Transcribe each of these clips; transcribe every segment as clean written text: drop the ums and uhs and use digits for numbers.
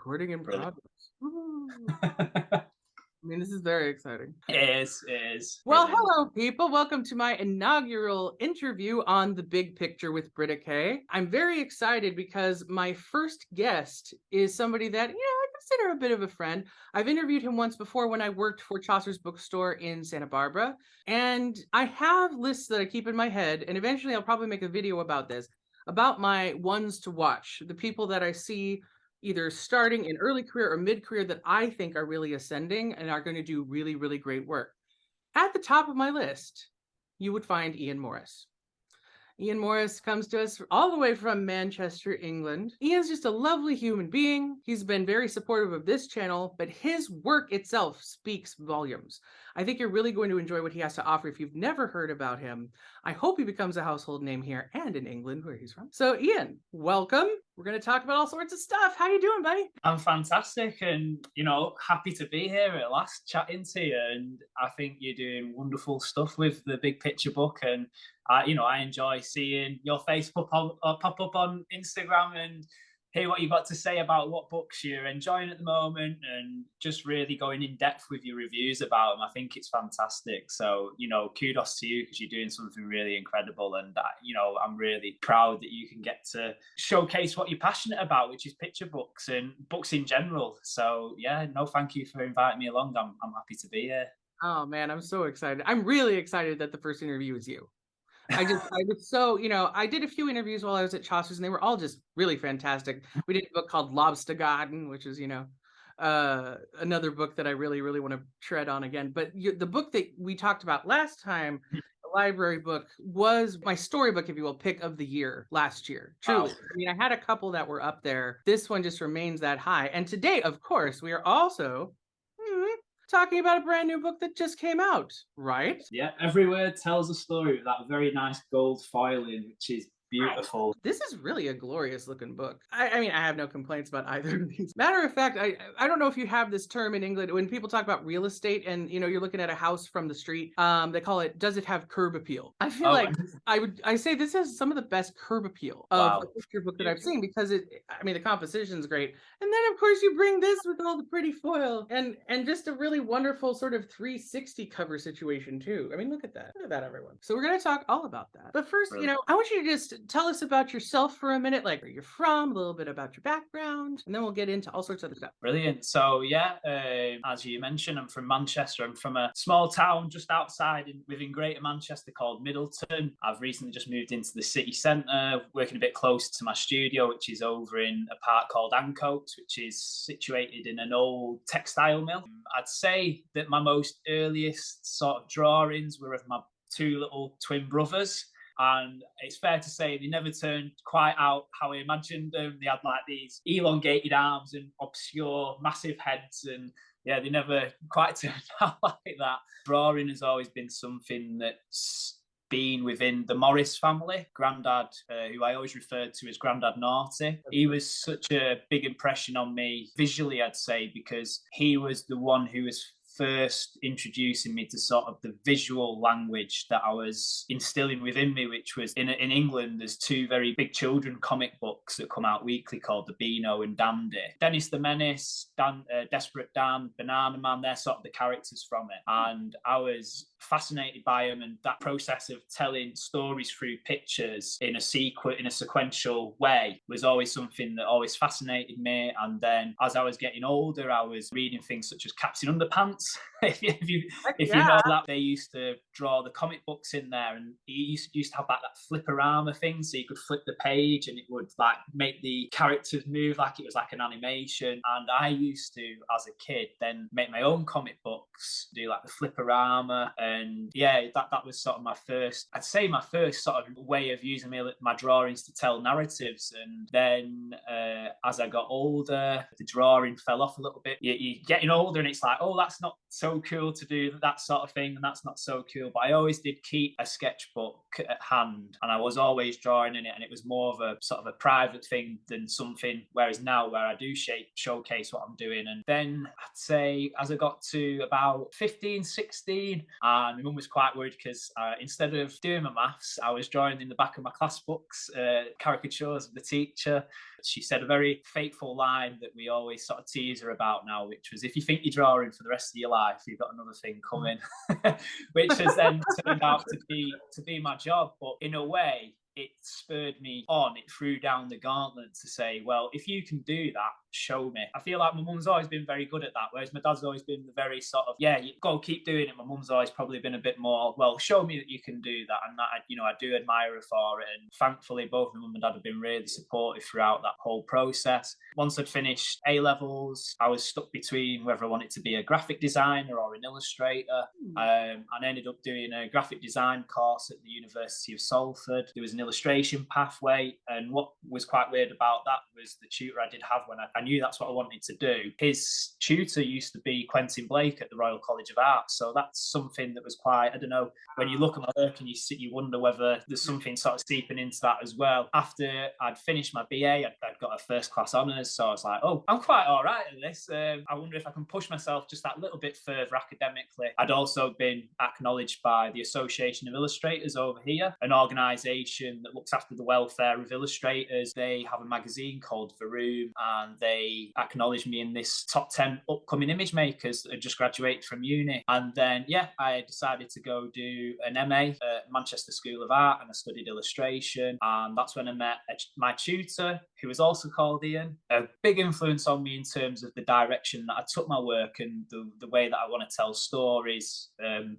Recording in Brilliant. progress. Woo. I mean, this is very exciting. It is. Well, Brilliant. hello, people. Welcome to my inaugural interview on The Big Picture with Britta Kay. I'm very excited because my first guest is somebody that, I consider a bit of a friend. I've interviewed him once before when I worked for Chaucer's Bookstore in Santa Barbara. And I have lists that I keep in my head, and eventually I'll probably make a video about this, about my ones to watch, the people that I see either starting in early career or mid career that I think are really ascending and are going to do really, really great work. At the top of my list, you would find Ian Morris. Ian Morris comes to us all the way from Manchester, England. Ian's just a lovely human being. He's been very supportive of this channel, but his work itself speaks volumes. I think you're really going to enjoy what he has to offer if you've never heard about him. I hope he becomes a household name here and in England, where he's from. So Ian, welcome. We're going to talk about all sorts of stuff. How you doing, buddy? I'm fantastic and, happy to be here at last chatting to you. And I think you're doing wonderful stuff with the Big Picture book. And, I enjoy seeing your face pop up on Instagram and hear what you've got to say about what books you're enjoying at the moment and just really going in depth with your reviews about them. I think it's fantastic. So, kudos to you because you're doing something really incredible. And, I'm really proud that you can get to showcase what you're passionate about, which is picture books and books in general. So, yeah, no, thank you for inviting me along. I'm happy to be here. Oh man, I'm so excited. I'm really excited that the first interview is you. I was so, I did a few interviews while I was at Chaucer's and they were all just really fantastic. We did a book called Lobstergarden, which is, another book that I really, really want to tread on again. But the book that we talked about last time, the library book, was my storybook, if you will, pick of the year last year. Truly. Wow. I mean, I had a couple that were up there. This one just remains that high. And today, of course, we are also talking about a brand new book that just came out, right? Yeah, every word tells a story with that very nice gold foiling, which is beautiful. This is really a glorious looking book. I mean, I have no complaints about either of these. Matter of fact, I don't know if you have this term in England when people talk about real estate and you're looking at a house from the street. They call it, does it have curb appeal? I feel like I say this has some of the best curb appeal of a picture book that I've seen because the composition's great. And then of course you bring this with all the pretty foil and just a really wonderful sort of 360 cover situation too. I mean, look at that. Look at that, everyone. So we're gonna talk all about that. But first, Brilliant. I want you to just tell us about yourself for a minute, like where you're from, a little bit about your background, and then we'll get into all sorts of other stuff. Brilliant. So yeah, as you mentioned, I'm from Manchester. I'm from a small town just outside within Greater Manchester called Middleton. I've recently just moved into the city centre, working a bit close to my studio, which is over in a park called Ancoats, which is situated in an old textile mill. I'd say that my most earliest sort of drawings were of my two little twin brothers. And it's fair to say they never turned quite out how I imagined them. They had like these elongated arms and obscure, massive heads. And yeah, they never quite turned out like that. Drawing has always been something that's been within the Morris family. Grandad, who I always referred to as Grandad Naughty, he was such a big impression on me visually, I'd say, because he was the one who was first introducing me to sort of the visual language that I was instilling within me, which was in England, there's two very big children comic books that come out weekly called The Beano and Dandy. Dennis the Menace, Desperate Dan, Banana Man, they're sort of the characters from it. And I was fascinated by them, and that process of telling stories through pictures in a sequential way was always something that always fascinated me. And then as I was getting older, I was reading things such as Captain Underpants. if you know that, they used to draw the comic books in there, and he used to have that flipperama thing, so you could flip the page and it would like make the characters move like it was like an animation. And I used to, as a kid, then make my own comic books, do like the flipperama. And yeah, that was sort of my first sort of way of using my drawings to tell narratives. And then as I got older, the drawing fell off a little bit. You're getting older and it's like, oh, that's not so cool to do that sort of thing, and that's not so cool. But I always did keep a sketchbook at hand, and I was always drawing in it, and it was more of a sort of a private thing than something, whereas now where I do showcase what I'm doing. And then I'd say as I got to about 15, 16, And my mum was quite worried because instead of doing my maths, I was drawing in the back of my class books caricatures of the teacher. She said a very fateful line that we always sort of tease her about now, which was, if you think you're drawing for the rest of your life, you've got another thing coming, which has then turned out to be my job. But in a way, it spurred me on. It threw down the gauntlet to say, well, if you can do that, show me. I feel like my mum's always been very good at that, whereas my dad's always been the very sort of, yeah, you go keep doing it. My mum's always probably been a bit more, well, show me that you can do that. And that, I do admire her for it. And thankfully, both my mum and dad have been really supportive throughout that whole process. Once I'd finished A-levels, I was stuck between whether I wanted to be a graphic designer or an illustrator. And I ended up doing a graphic design course at the University of Salford. There was an illustration pathway. And what was quite weird about that was the tutor I did have when I knew that's what I wanted to do. His tutor used to be Quentin Blake at the Royal College of Art. So that's something that was quite, I don't know, when you look at my work and you wonder whether there's something sort of seeping into that as well. After I'd finished my BA, I'd got a first class honours. So I was like, oh, I'm quite all right at this. I wonder if I can push myself just that little bit further academically. I'd also been acknowledged by the Association of Illustrators over here, an organisation that looks after the welfare of illustrators. They have a magazine called The Room, and they acknowledged me in this top 10 upcoming image makers that had just graduated from uni. And then, I decided to go do an MA at Manchester School of Art, and I studied illustration. And that's when I met my tutor, who was also called Ian. A big influence on me in terms of the direction that I took my work and the way that I want to tell stories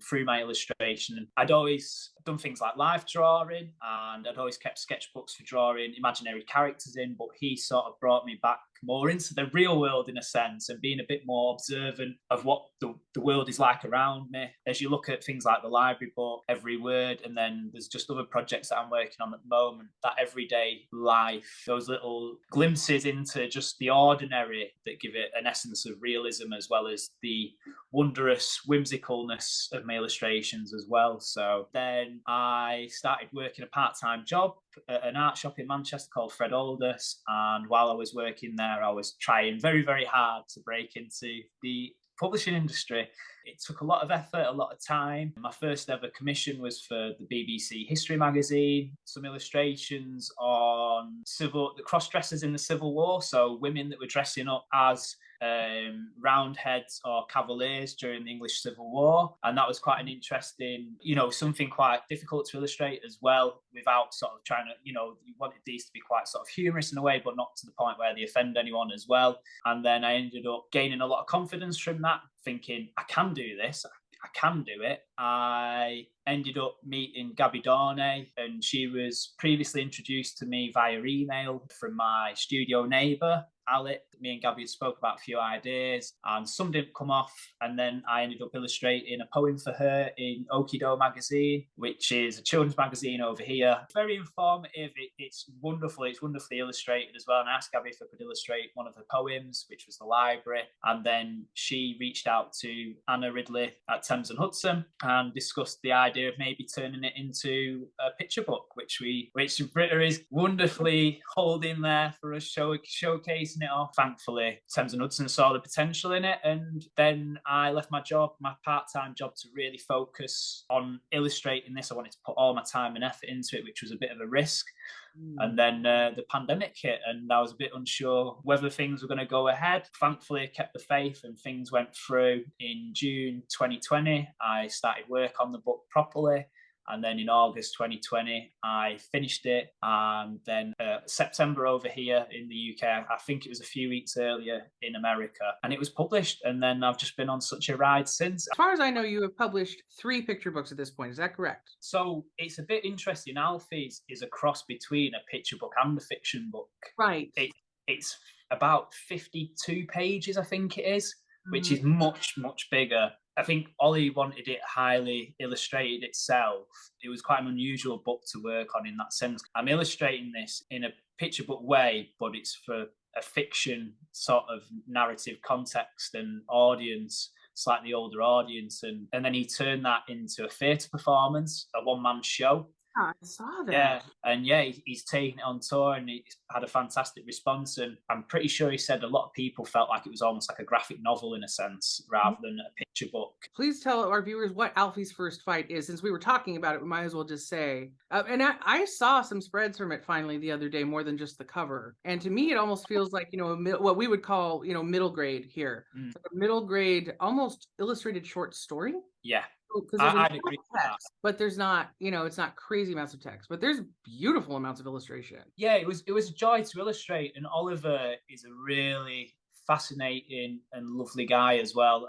through my illustration. And I'd always done things like life drawing, and I'd always kept sketchbooks for drawing imaginary characters in, but he sort of brought me back more into the real world in a sense, and being a bit more observant of what the world is like around me. As you look at things like the library book, Every Word, and then there's just other projects that I'm working on at the moment, that everyday life, those little glimpses into just the ordinary that give it an essence of realism, as well as the wondrous whimsicalness of my illustrations as well. So then I started working a part-time job at an art shop in Manchester called Fred Aldous, and while I was working there, I was trying very, very hard to break into the publishing industry. It took a lot of effort, a lot of time. My first ever commission was for the BBC History magazine, some illustrations on the cross-dressers in the Civil War, so women that were dressing up as roundheads or cavaliers during the English Civil War. And that was quite an interesting, something quite difficult to illustrate as well, without sort of trying to, you wanted these to be quite sort of humorous in a way, but not to the point where they offend anyone as well. And then I ended up gaining a lot of confidence from that, thinking, I can do this. I can do it. I ended up meeting Gabby Dornay, and she was previously introduced to me via email from my studio neighbour, Alec. Me and Gabby spoke about a few ideas, and some didn't come off. And then I ended up illustrating a poem for her in Okido magazine, which is a children's magazine over here. Very informative. It's wonderful. It's wonderfully illustrated as well. And I asked Gabby if I could illustrate one of her poems, which was The Library. And then she reached out to Anna Ridley at Thames and Hudson and discussed the idea of maybe turning it into a picture book, which Britta is wonderfully holding there for us, showcasing it off. Thankfully, Thames and Hudson saw the potential in it, and then I left my part-time job, to really focus on illustrating this. I wanted to put all my time and effort into it, which was a bit of a risk. And then the pandemic hit, and I was a bit unsure whether things were going to go ahead. Thankfully, I kept the faith, and things went through. In June 2020, I started work on the book properly. And then in August 2020, I finished it. And then September over here in the UK, I think it was a few weeks earlier in America, and it was published. And then I've just been on such a ride since. As far as I know, you have published 3 picture books at this point. Is that correct? So it's a bit interesting. Alfie's is a cross between a picture book and a fiction book. Right. It's about 52 pages, I think it is, which is much, much bigger. I think Ollie wanted it highly illustrated itself. It was quite an unusual book to work on in that sense. I'm illustrating this in a picture book way, but it's for a fiction sort of narrative context and audience, slightly older audience. And then he turned that into a theatre performance, a one-man show. I saw Yeah, that. and yeah, he's taken it on tour and he's had a fantastic response. And I'm pretty sure he said a lot of people felt like it was almost like a graphic novel in a sense, rather than a picture book. Please tell our viewers what Alfie's first fight is. Since we were talking about it, we might as well just say. And I saw some spreads from it finally the other day, more than just the cover. And to me, it almost feels like, what we would call, middle grade here. Mm, It's like a middle grade, almost illustrated short story. yeah, Because there's enough I'd agree with that. text, but there's not, it's not crazy amounts of text, but there's beautiful amounts of illustration. Yeah, it was a joy to illustrate, and Oliver is a really fascinating and lovely guy as well.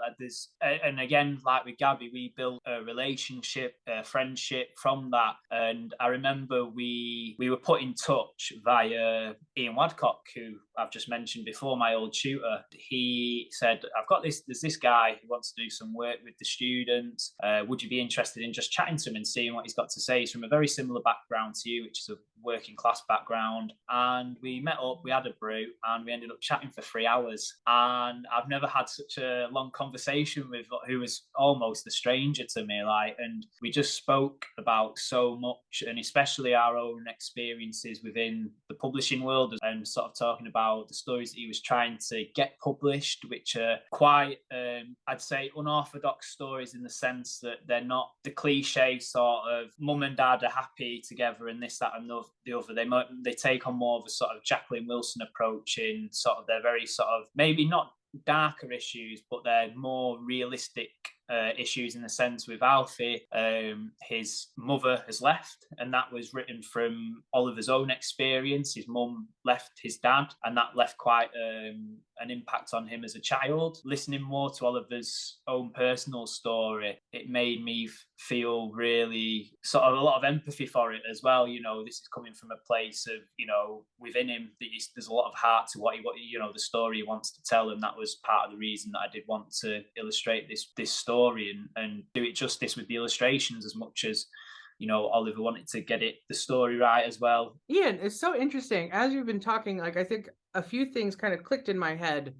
And again, like with Gabby, we built a relationship, a friendship from that. And I remember we were put in touch via Ian Wadcock, who I've just mentioned before, my old tutor. He said, "I've got this. There's this guy who wants to do some work with the students. Would you be interested in just chatting to him and seeing what he's got to say?" He's from a very similar background to you, which is a working class background. And we met up, we had a brew, and we ended up chatting for 3 hours. And I've never had such a long conversation with who was almost a stranger to me. And we just spoke about so much, and especially our own experiences within the publishing world, and sort of talking about the stories that he was trying to get published, which are quite, I'd say, unorthodox stories in the sense that they're not the cliche sort of mum and dad are happy together and this, that, and the other. They take on more of a sort of Jacqueline Wilson approach in sort of their very sort of maybe not darker issues, but they're more realistic issues in the sense with Alfie. His mother has left, and that was written from Oliver's own experience. His mum left his dad, and that left quite an impact on him as a child. Listening more to Oliver's own personal story, it made me feel really sort of a lot of empathy for it as well. This is coming from a place of, within him, that there's a lot of heart to what the story he wants to tell. And that was part of the reason that I did want to illustrate this story and do it justice with the illustrations as much as, Oliver wanted to get the story right as well. Ian, it's so interesting. As you've been talking, like I think a few things kind of clicked in my head.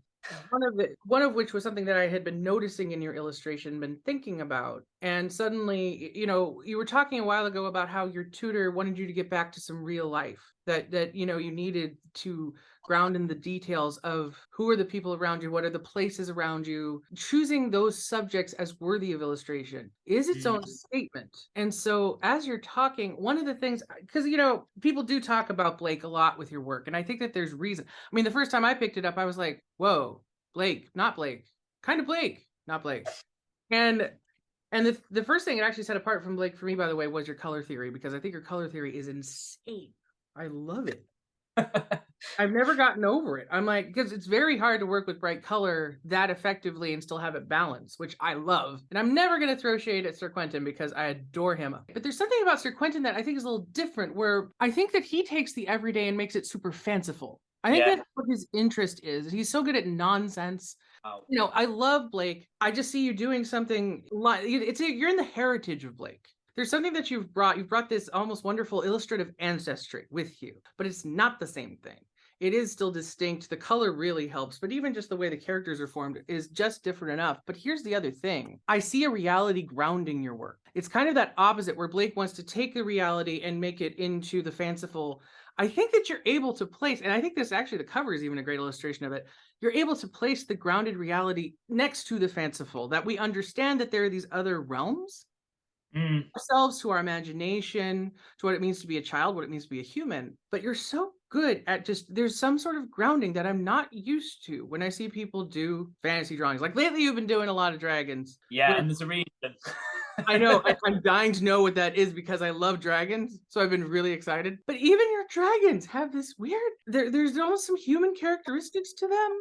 One of which was something that I had been noticing in your illustration, been thinking about. And suddenly, you were talking a while ago about how your tutor wanted you to get back to some real life, that you needed to ground in the details of who are the people around you, what are the places around you. Choosing those subjects as worthy of illustration is its own statement. And so as you're talking, one of the things, because people do talk about Blake a lot with your work, and I think that there's reason. I mean, the first time I picked it up, I was like, whoa, Blake, not Blake, kind of Blake, not Blake. And the first thing it actually set apart from Blake for me, by the way, was your color theory, because I think your color theory is insane. I love it. I've never gotten over it. I'm like, because it's very hard to work with bright color that effectively and still have it balanced, which I love. And I'm never going to throw shade at Sir Quentin because I adore him. But there's something about Sir Quentin that I think is a little different, where I think that he takes the everyday and makes it super fanciful. I think that's what his interest is. He's so good at nonsense. Oh. I love Blake. I just see you doing something like you're in the heritage of Blake. There's something that you've brought this almost wonderful illustrative ancestry with you, but it's not the same thing. It is still distinct. The color really helps, but even just the way the characters are formed is just different enough. But here's the other thing. I see a reality grounding your work. It's kind of that opposite where Blake wants to take the reality and make it into the fanciful. I think that you're able to place, and I think this actually, the cover is even a great illustration of it. You're able to place the grounded reality next to the fanciful, that we understand that there are these other realms ourselves, to our imagination, to what it means to be a child, what it means to be a human. But you're so good at there's some sort of grounding that I'm not used to when I see people do fantasy drawings. Like lately, you've been doing a lot of dragons. Yeah, and there's a reason. I know. I'm dying to know what that is because I love dragons. So I've been really excited. But even your dragons have this weird, there's almost some human characteristics to them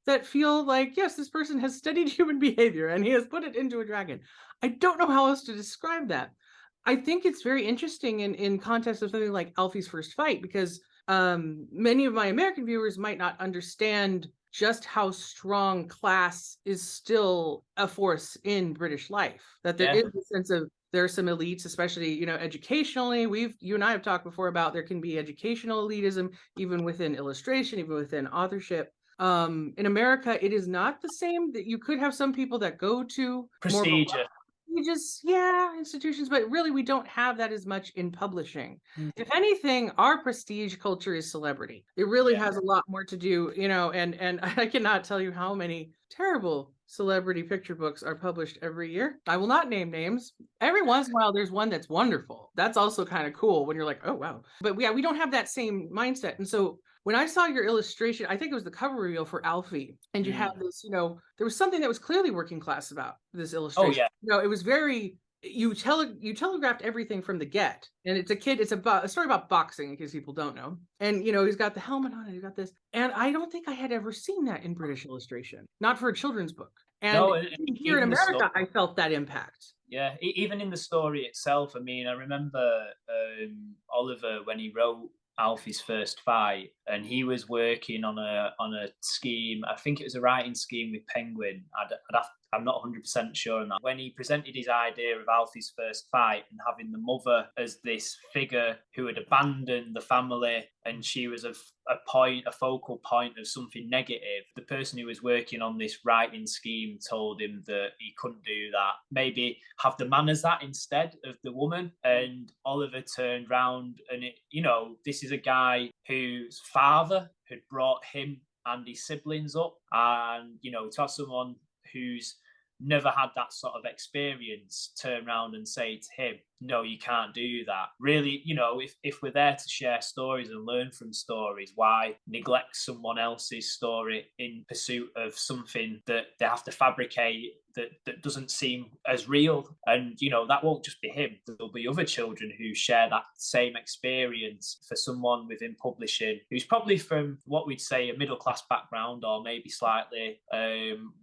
that feel like, yes, this person has studied human behavior and he has put it into a dragon. I don't know how else to describe that. I think it's very interesting in context of something like Alfie's first fight, because many of my American viewers might not understand just how strong class is still a force in British life. That there is a sense of, there are some elites, especially, educationally. You and I have talked before about there can be educational elitism, even within illustration, even within authorship. In America, it is not the same. That you could have some people that go to Procedure. Yeah, institutions, but really we don't have that as much in publishing. Mm. If anything, our prestige culture is celebrity. It really Yeah. has a lot more to do, and I cannot tell you how many terrible celebrity picture books are published every year. I will not name names. Every once in a while there's one that's wonderful. That's also kind of cool when you're like, "Oh wow." But yeah, we don't have that same mindset. And so when I saw your illustration, I think it was the cover reveal for Alfie, and you have Mm. this, there was something that was clearly working class about this Oh illustration. yeah. It was very you telegraphed everything from the get, and it's about a story about boxing in case people don't know. And he's got the helmet on, and he's got this, and I don't think I had ever seen that in British illustration, not for a children's book. And No, here in even the story. America, I felt that impact. Yeah, even in the story itself. I mean, I remember Oliver when he wrote Alfie's first fight, and he was working on a scheme. I think it was a writing scheme with Penguin. I'm not 100% sure on that. When he presented his idea of Alfie's first fight and having the mother as this figure who had abandoned the family, and she was a focal point of something negative, the person who was working on this writing scheme told him that he couldn't do that. Maybe have the man as that instead of the woman. And Oliver turned round, and this is a guy whose father had brought him and his siblings up, and to have someone who's never had that sort of experience turn around and say to him, no, you can't do that. Really, if we're there to share stories and learn from stories, why neglect someone else's story in pursuit of something that they have to fabricate that doesn't seem as real? And that won't just be him. There'll be other children who share that same experience. For someone within publishing who's probably from what we'd say a middle class background, or maybe slightly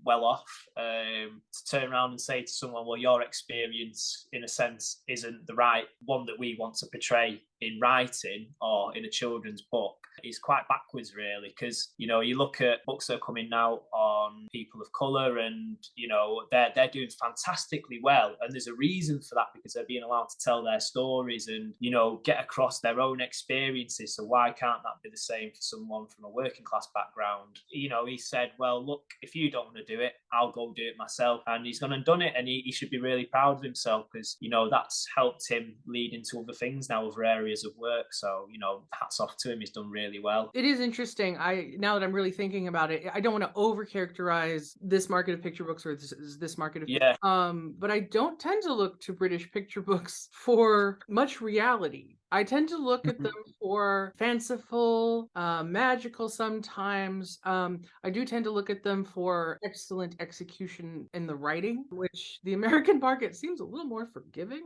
well off, to turn around and say to someone, well, your experience in a sense isn't the right one that we want to portray in writing or in a children's book, is quite backwards, really. Because you look at books that are coming out on people of color, and they're doing fantastically well, and there's a reason for that, because they're being allowed to tell their stories and get across their own experiences. So why can't that be the same for someone from a working class background? He said, well, look, if you don't want to do it, I'll go do it myself. And he's gone and done it, and he should be really proud of himself, because that's helped him lead into other things now, other areas of work. So hats off to him. He's done really well. It is interesting. Now that I'm really thinking about it, I don't want to overcharacterize this market of picture books or this market of but I don't tend to look to British picture books for much reality. I tend to look at them for fanciful, magical sometimes. I do tend to look at them for excellent execution in the writing, which the American market seems a little more forgiving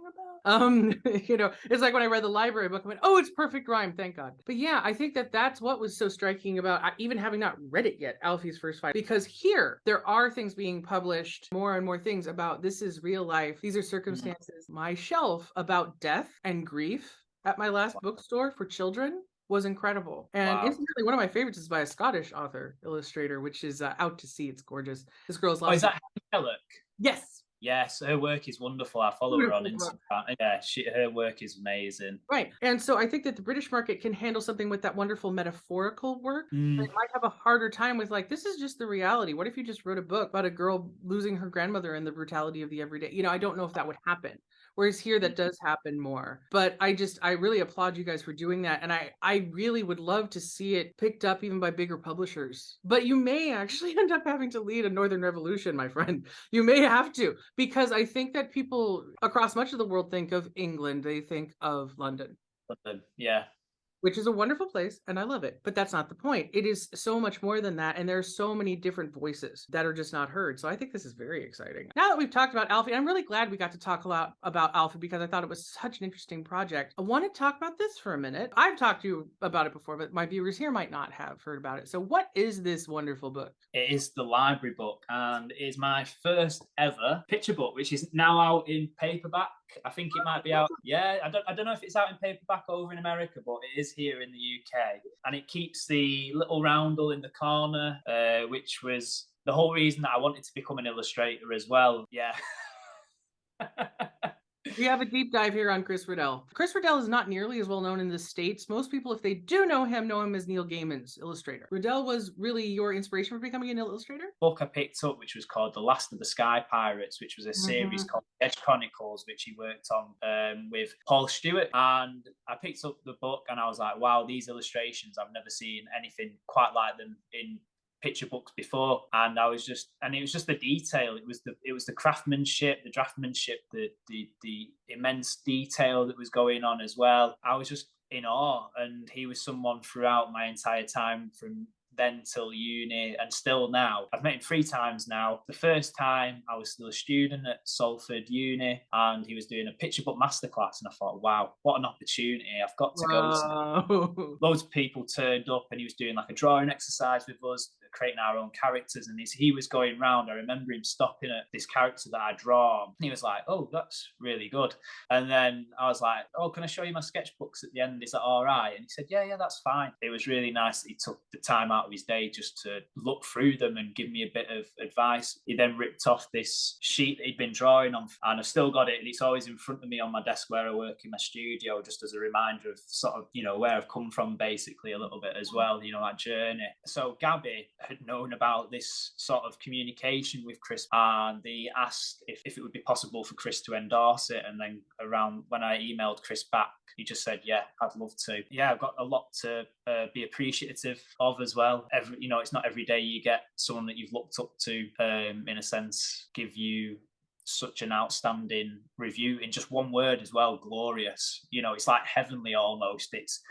about. It's like when I read the library book, I went, oh, it's perfect rhyme, thank God. But yeah, I think that's what was so striking about, even having not read it yet, Alfie's First Fight, because here there are things being published, more and more things about this is real life, these are circumstances. My shelf about death and grief at my last bookstore for children was incredible. And incidentally, one of my favorites is by a Scottish author, illustrator, which is Out to Sea. It's gorgeous. This girl's lost. Is that Helen? Yes. Yes, her work is wonderful. I follow her on Instagram. Yeah, her work is amazing. Right. And so I think that the British market can handle something with that wonderful metaphorical work. They might have a harder time with, like, this is just the reality. What if you just wrote a book about a girl losing her grandmother and the brutality of the everyday? I don't know if that would happen. Whereas here that does happen more. But I really applaud you guys for doing that. And I really would love to see it picked up even by bigger publishers. But you may actually end up having to lead a Northern Revolution, my friend. You may have to, because I think that people across much of the world think of England, they think of London. Yeah. Which is a wonderful place, and I love it. But that's not the point. It is so much more than that, and there's so many different voices that are just not heard. So I think this is very exciting. Now that we've talked about Alfie, I'm really glad we got to talk a lot about Alfie, because I thought it was such an interesting project. I want to talk about this for a minute. I've talked to you about it before, but my viewers here might not have heard about it. So what is this wonderful book? It is the library book, and it is my first ever picture book, which is now out in paperback. I think it might be out. Yeah, I don't know if it's out in paperback over in America, but it is here in the UK. And it keeps the little roundel in the corner, which was the whole reason that I wanted to become an illustrator as well. Yeah. We have a deep dive here on Chris Riddell. Chris Riddell is not nearly as well known in the States. Most people, if they do know him as Neil Gaiman's illustrator. Riddell was really your inspiration for becoming an illustrator? Book I picked up, which was called The Last of the Sky Pirates, which was a series called Edge Chronicles, which he worked on with Paul Stewart. And I picked up the book and I was like, wow, these illustrations, I've never seen anything quite like them in picture books before. And it was just the detail. It was the craftsmanship, the draftsmanship, the immense detail that was going on as well. I was just in awe. And he was someone throughout my entire time from then till uni and still now. I've met him 3 times now. The first time I was still a student at Salford Uni and he was doing a picture book masterclass and I thought, wow, what an opportunity. I've got to go to that. Loads of people turned up and he was doing like a drawing exercise with us, creating our own characters, and he was going round. I remember him stopping at this character that I draw and he was like, oh, that's really good. And then I was like, oh, can I show you my sketchbooks at the end? Is that all right? And he said, yeah, that's fine. It was really nice that he took the time out of his day just to look through them and give me a bit of advice. He then ripped off this sheet that he'd been drawing on and I've still got it, and it's always in front of me on my desk where I work in my studio, just as a reminder of sort of, where I've come from basically a little bit as well, that journey. So Gabby had known about this sort of communication with Chris and he asked if it would be possible for Chris to endorse it, and then around when I emailed Chris back, he just said, yeah, I'd love to. Yeah, I've got a lot to be appreciative of as well. It's not every day you get someone that you've looked up to, in a sense, give you such an outstanding review in just one word as well. Glorious. It's like heavenly almost. It's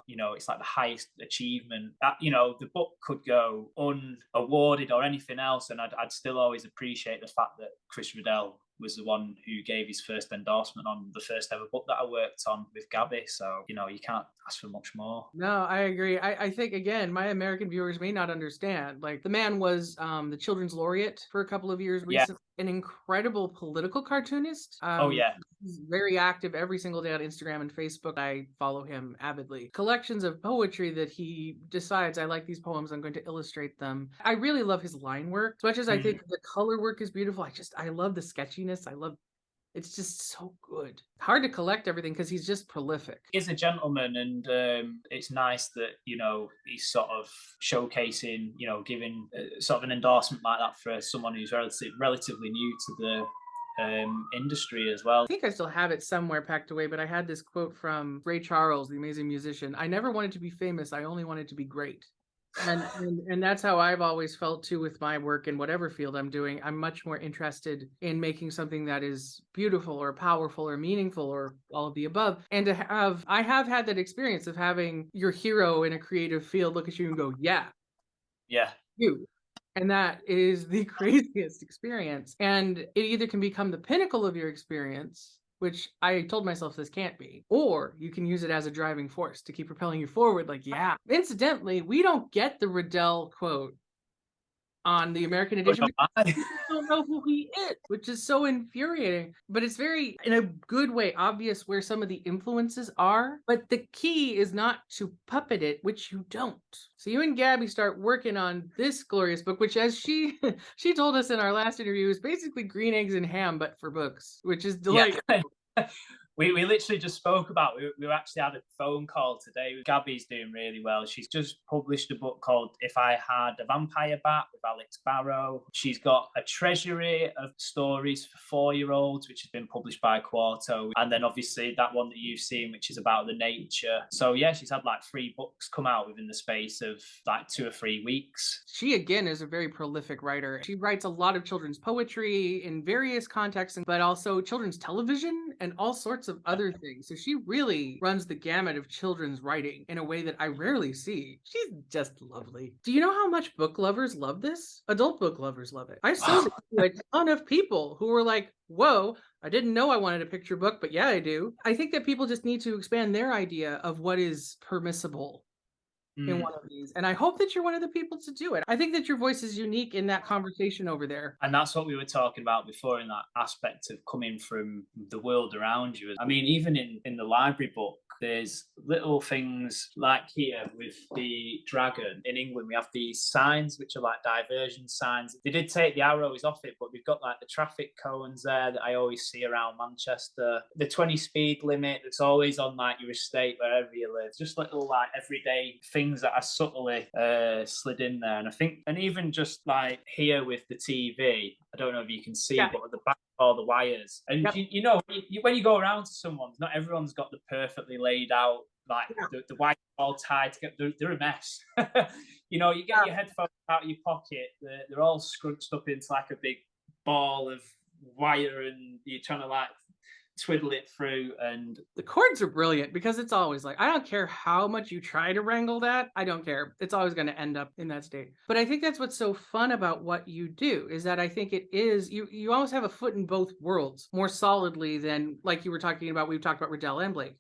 like the highest achievement. That the book could go unawarded or anything else, and I'd still always appreciate the fact that Chris Riddell was the one who gave his first endorsement on the first ever book that I worked on with Gabby. So, you can't ask for much more. No, I agree. I think, again, my American viewers may not understand. Like, the man was the Children's Laureate for a couple of years recently. An incredible political cartoonist. He's very active every single day on Instagram and Facebook. I follow him avidly. Collections of poetry that he decides, I like these poems, I'm going to illustrate them. I really love his line work. As much as I think the color work is beautiful, I love the sketchiness. It's just so good. Hard to collect everything because he's just prolific. He's a gentleman, and it's nice that, he's sort of showcasing, giving sort of an endorsement like that for someone who's relatively new to the industry as well. I think I still have it somewhere packed away, but I had this quote from Ray Charles, the amazing musician. I never wanted to be famous. I only wanted to be great. And that's how I've always felt too with my work in whatever field I'm doing. I'm much more interested in making something that is beautiful or powerful or meaningful or all of the above. And I have had that experience of having your hero in a creative field look at you and go, yeah, you. And that is the craziest experience. And it either can become the pinnacle of your experience, which I told myself this can't be, or you can use it as a driving force to keep propelling you forward. Like, yeah. Incidentally, we don't get the Riddell quote on the American edition. We don't know who he is, which is so infuriating. But it's very, in a good way, obvious where some of the influences are. But the key is not to puppet it, which you don't. So you and Gabby start working on this glorious book, which, as she told us in our last interview, is basically Green Eggs and Ham, but for books, which is delightful. Yeah. We literally just spoke about, we actually had a phone call today. Gabby's doing really well. She's just published a book called If I Had a Vampire Bat with Alex Barrow. She's got a treasury of stories for 4-year-olds, which has been published by Quarto. And then obviously that one that you've seen, which is about the nature. So yeah, she's had like 3 books come out within the space of like 2 or 3 weeks. She, again, is a very prolific writer. She writes a lot of children's poetry in various contexts, but also children's television and all sorts of other things. So she really runs the gamut of children's writing in a way that I rarely see. She's just lovely. Do you know how much book lovers love this? Adult book lovers love it. I saw a ton of people who were like, whoa, I didn't know I wanted a picture book, but yeah, I do. I think that people just need to expand their idea of what is permissible in Mm. one of these. And I hope that you're one of the people to do it. I think that your voice is unique in that conversation over there. And that's what we were talking about before in that aspect of coming from the world around you. I mean, even in the library book, there's little things like here with the dragon. In England, we have these signs which are like diversion signs. They did take the arrows off it, but we've got like the traffic cones there that I always see around Manchester. The 20 speed limit that's always on like your estate wherever you live. Just little like everyday things that are subtly slid in there. And I think, and even just like here with the TV, I don't know if you can see, Yeah. but at the back all the wires. And Yep. you know, when you go around to someone, not everyone's got the perfectly laid out, like Yeah. the wires all tied together. They're a mess. You know, you get your headphones out of your pocket, they're all scrunched up into like a big ball of wire, and you're trying to like twiddle it through. And The chords are brilliant because it's always like, I don't care how much you try to wrangle that. I don't care. It's always going to end up in that state. But I think that's what's so fun about what you do, is that I think it is, you always have a foot in both worlds more solidly than, like you were talking about, we've talked about Riddell and Blake.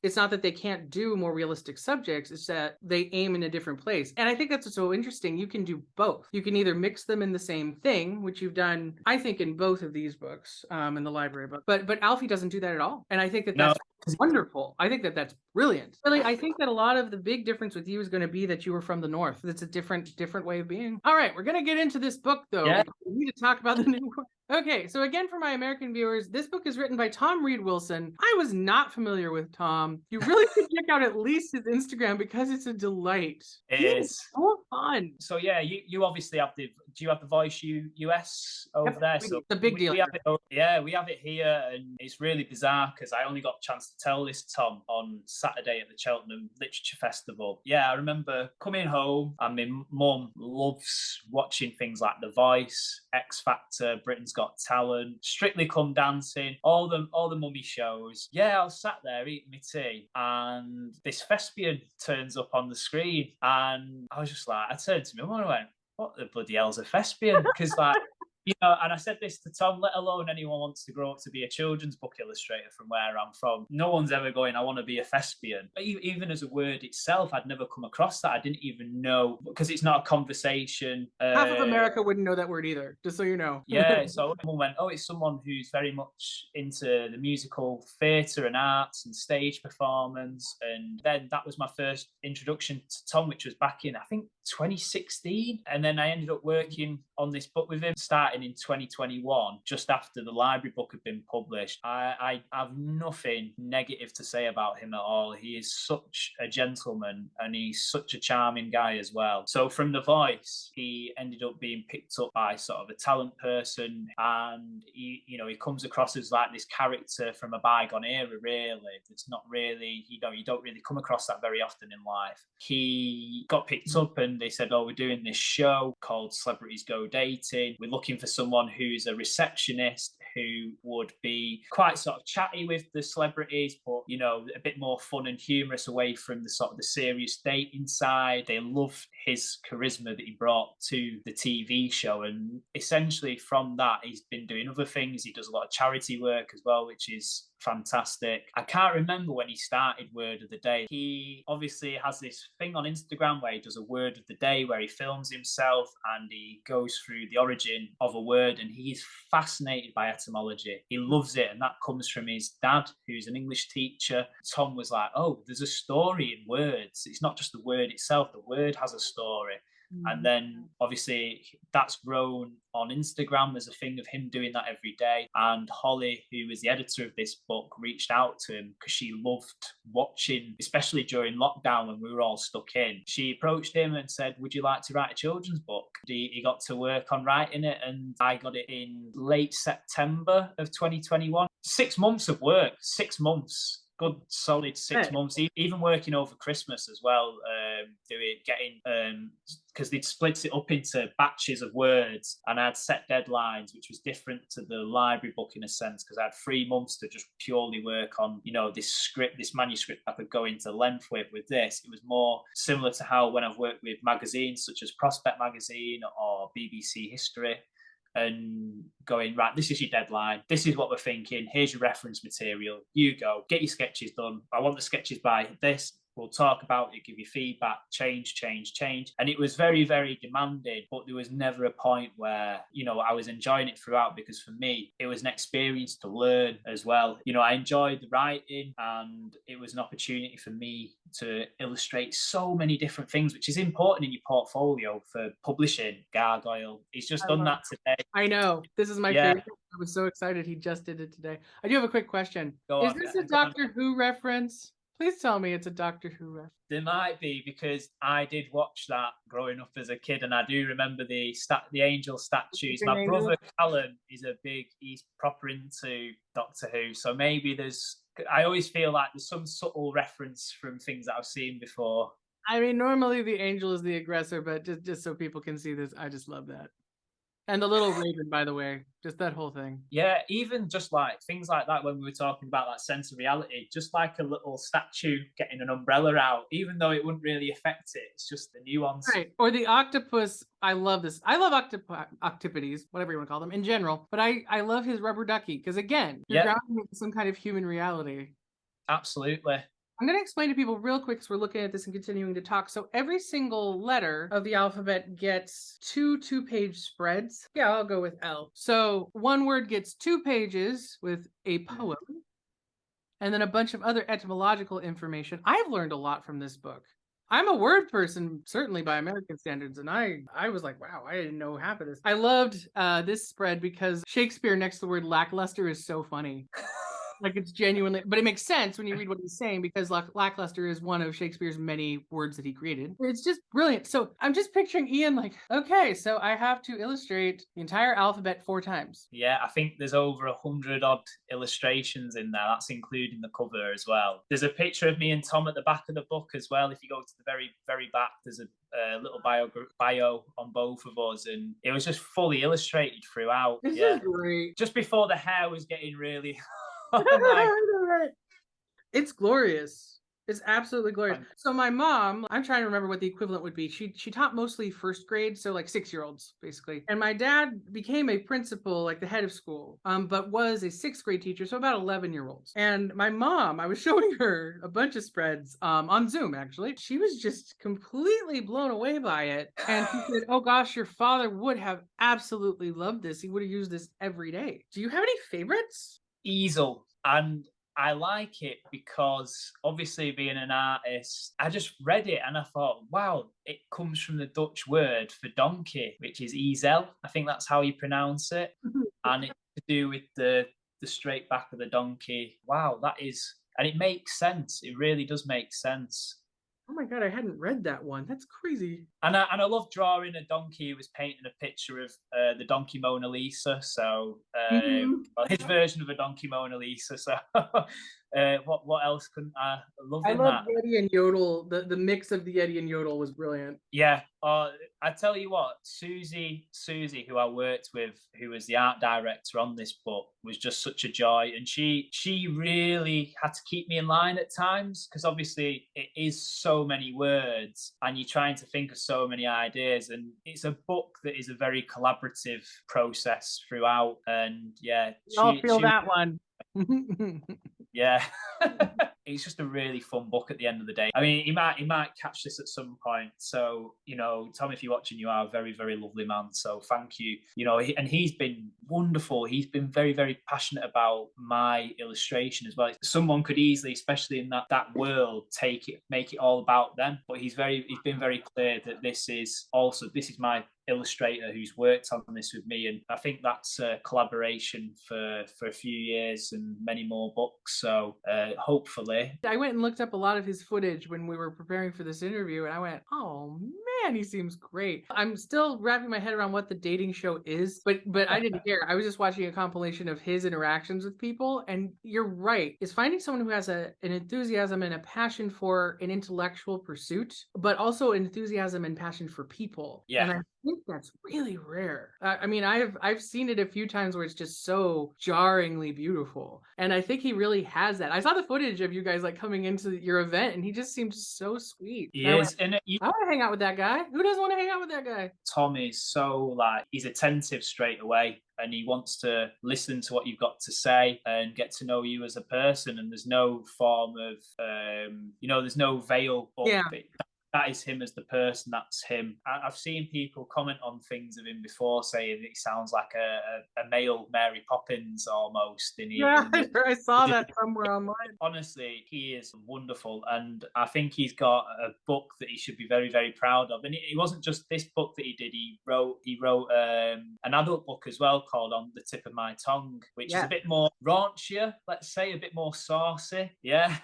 It's not that they can't do more realistic subjects, it's that they aim in a different place. And I think that's what's so interesting. You can do both. You can either mix them in the same thing, which you've done, I think, in both of these books, in the library book. But Alfie doesn't do that at all. And I think that no, that's wonderful. I think that that's brilliant. Really, I think that a lot of the big difference with you is going to be that you were from the North. That's a different way of being. All right, we're going to get into this book, though. Yeah. We need to talk about the new one. Okay, so again, for my American viewers, this book is written by Tom Reed Wilson. I was not familiar with Tom. You really should check out at least his Instagram because it's a delight. it He is so fun. So yeah, you obviously have the. Do you have the Voice US over Yep, there? So it's a big deal. We have it, yeah, we have it here, and it's really bizarre because I only got a chance to tell this to Tom on Saturday at the Cheltenham Literature Festival. Yeah, I remember coming home, and my mum loves watching things like The Voice, X Factor, Britain's Got Talent, Strictly Come Dancing, all the mummy shows. Yeah, I was sat there eating my tea, and this thespian turns up on the screen, and I was just like, I turned to my mum and I went, what the bloody hell's a thespian? Because like, you know, and I said this to Tom, let alone anyone wants to grow up to be a children's book illustrator from where I'm from. No one's ever going, I want to be a thespian. Even as a word itself, I'd never come across that. I didn't even know, because it's not a conversation. Half of America wouldn't know that word either, just so you know. Yeah, so everyone went, oh, it's someone who's very much into the musical theatre and arts and stage performance. And then that was my first introduction to Tom, which was back in, I think, 2016. And then I ended up working on this book with him starting in 2021, just after the library book had been published. I have nothing negative to say about him at all. He is such a gentleman, and he's such a charming guy as well. So from The Voice, he ended up being picked up by sort of a talent person, and he comes across as like this character from a bygone era, really. It's not really, you don't really come across that very often in life. He got picked up, and they said, oh, we're doing this show called Celebrities Go Dating. We're looking for someone who's a receptionist who would be quite sort of chatty with the celebrities, but, you know, a bit more fun and humorous away from the sort of the serious dating side. They loved his charisma that he brought to the TV show. And essentially from that, he's been doing other things. He does a lot of charity work as well, which is fantastic. I can't remember when he started Word of the Day. He obviously has this thing on Instagram where he does a Word of the Day, where he films himself and he goes through the origin of a word, and he's fascinated by etymology. He loves it, and that comes from his dad, who's an English teacher. Tom was like, oh, there's a story in words. It's not just the word itself, the word has a story. And then obviously that's grown on Instagram as a thing of him doing that every day. And Holly, who was the editor of this book, reached out to him because she loved watching, especially during lockdown when we were all stuck in. She approached him and said, would you like to write a children's book? He got to work on writing it, and I got it in late September of 2021. 6 months of work, 6 months. Good solid 6 months, even working over Christmas as well, because they'd split it up into batches of words, and I had set deadlines, which was different to the library book in a sense, because I had 3 months to just purely work on, you know, this script, this manuscript I could go into length with. With this, it was more similar to how when I've worked with magazines such as Prospect Magazine or BBC History, and going, right, this is your deadline, this is what we're thinking, here's your reference material, you go, get your sketches done, I want the sketches by this, we'll talk about it, give you feedback, change. And it was very, very demanding, but there was never a point where, I was enjoying it throughout, because for me, it was an experience to learn as well. I enjoyed the writing, and it was an opportunity for me to illustrate so many different things, which is important in your portfolio for publishing. Gargoyle, he's just done that today. I know. This is my Yeah. favorite. I was so excited he just did it today. I do have a quick question. Is this a Go on. Doctor Who reference? Please tell me it's a Doctor Who reference. There might be, because I did watch that growing up as a kid, and I do remember the angel statues. My brother Callum he's proper into Doctor Who, so maybe I always feel like there's some subtle reference from things that I've seen before. I mean, normally the angel is the aggressor, but just so people can see this, I just love that. And the little raven, by the way, just that whole thing. Yeah, even just like things like that, when we were talking about that sense of reality, just like a little statue getting an umbrella out, even though it wouldn't really affect it, it's just the nuance. Right. Or the octopus. I love this. I love octopodes, whatever you want to call them in general, but I love his rubber ducky, because again, you're grounding it in some kind of human reality. Absolutely. I'm going to explain to people real quick, because we're looking at this and continuing to talk. So every single letter of the alphabet gets two page spreads. Yeah, I'll go with L. So one word gets 2 pages with a poem, and then a bunch of other etymological information. I've learned a lot from this book. I'm a word person, certainly by American standards, and I was like, wow, I didn't know half of this. I loved this spread because Shakespeare next to the word lackluster is so funny. Like, it's genuinely, but it makes sense when you read what he's saying, because lackluster is one of Shakespeare's many words that he created. It's just brilliant. So I'm just picturing Ian like, okay, so I have to illustrate the entire alphabet 4 times. Yeah, I think there's over 100 odd illustrations in there. That's including the cover as well. There's a picture of me and Tom at the back of the book as well. If you go to the very, very back, there's a little bio on both of us, and it was just fully illustrated throughout. This is great. Just before the hair was getting really It's glorious. It's absolutely glorious. So my mom, I'm trying to remember what the equivalent would be. She taught mostly first grade, so like 6-year-olds basically. And my dad became a principal, like the head of school, but was a 6th grade teacher, so about 11-year-olds. And my mom, I was showing her a bunch of spreads on Zoom, actually. She was just completely blown away by it. And she said, oh gosh, your father would have absolutely loved this. He would have used this every day. Do you have any favorites? Easel. And I like it because, obviously, being an artist, I just read it and I thought, wow, it comes from the Dutch word for donkey, which is ezel. I think that's how you pronounce it. And it's to do with the straight back of the donkey. Wow, that is, and it makes sense. It really does make sense. Oh my God, I hadn't read that one. That's crazy. And I love drawing a donkey who was painting a picture of the donkey Mona Lisa. So his version of a donkey Mona Lisa. So what else couldn't I love in that? I love Yeti and Yodel. The mix of the Yeti and Yodel was brilliant. Yeah. I tell you what, Susie, who I worked with, who was the art director on this book, was just such a joy. And she really had to keep me in line at times, because obviously it is so many words and you're trying to think of so many ideas. And it's a book that is a very collaborative process throughout. And yeah, I'll feel that one. Yeah. It's just a really fun book at the end of the day. I mean, he might catch this at some point. So, Tom, if you're watching, you are a very, very lovely man. So thank you. And he's been wonderful. He's been very, very passionate about my illustration as well. Someone could easily, especially in that world, make it all about them. But he's been very clear that this is my illustrator who's worked on this with me, and I think that's a collaboration for a few years and many more books. So hopefully. I went and looked up a lot of his footage when we were preparing for this interview, and I went, oh man, he seems great. I'm still wrapping my head around what the dating show is, but I didn't care. I was just watching a compilation of his interactions with people, and you're right. Is finding someone who has an enthusiasm and a passion for an intellectual pursuit, but also enthusiasm and passion for people. Yeah. And I think that's really rare. I mean, I've seen it a few times where it's just so jarringly beautiful, and I think he really has that. I saw the footage of you guys like coming into your event, and he just seemed so sweet. He And I went, is, and I want to hang out with that guy. Who doesn't want to hang out with that guy? Tom is so like he's attentive straight away, and he wants to listen to what you've got to say and get to know you as a person. And there's no form of there's no veil up. Yeah. That is him as the person. That's him. I've seen people comment on things of him before, saying he sounds like a male Mary Poppins almost. Yeah, In the I saw that somewhere online. honestly, he is wonderful, and I think he's got a book that he should be very, very proud of. And it wasn't just this book that he did. He wrote an adult book as well called "On the Tip of My Tongue," which is Yeah. a bit more raunchier, let's say, a bit more saucy. Yeah.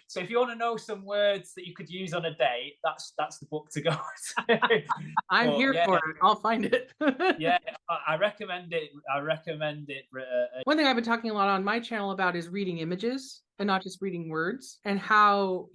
So if you want to know some words that you could use on a date, that's the book to go to. I'm But here yeah, for it. I'll find it. yeah, I recommend it. I recommend it. One thing I've been talking a lot on my channel about is reading images and not just reading words, and how,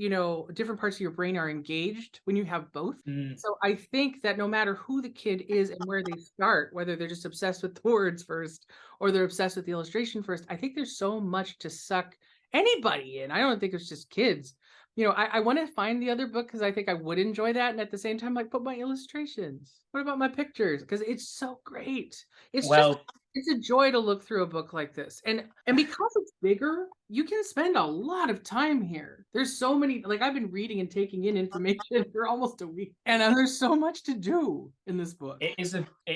different parts of your brain are engaged when you have both. So I think that no matter who the kid is and where they start, whether they're just obsessed with the words first or they're obsessed with the illustration first, I think there's so much to suck anybody in. I don't think it's just kids. I want to find the other book because I think I would enjoy that. And at the same time, like, put my illustrations. What about my pictures? Because it's so great. It's just well, it's a joy to look through a book like this. And because it's bigger, you can spend a lot of time here. There's so many, like, I've been reading and taking in information for almost a week, and there's so much to do in this book. it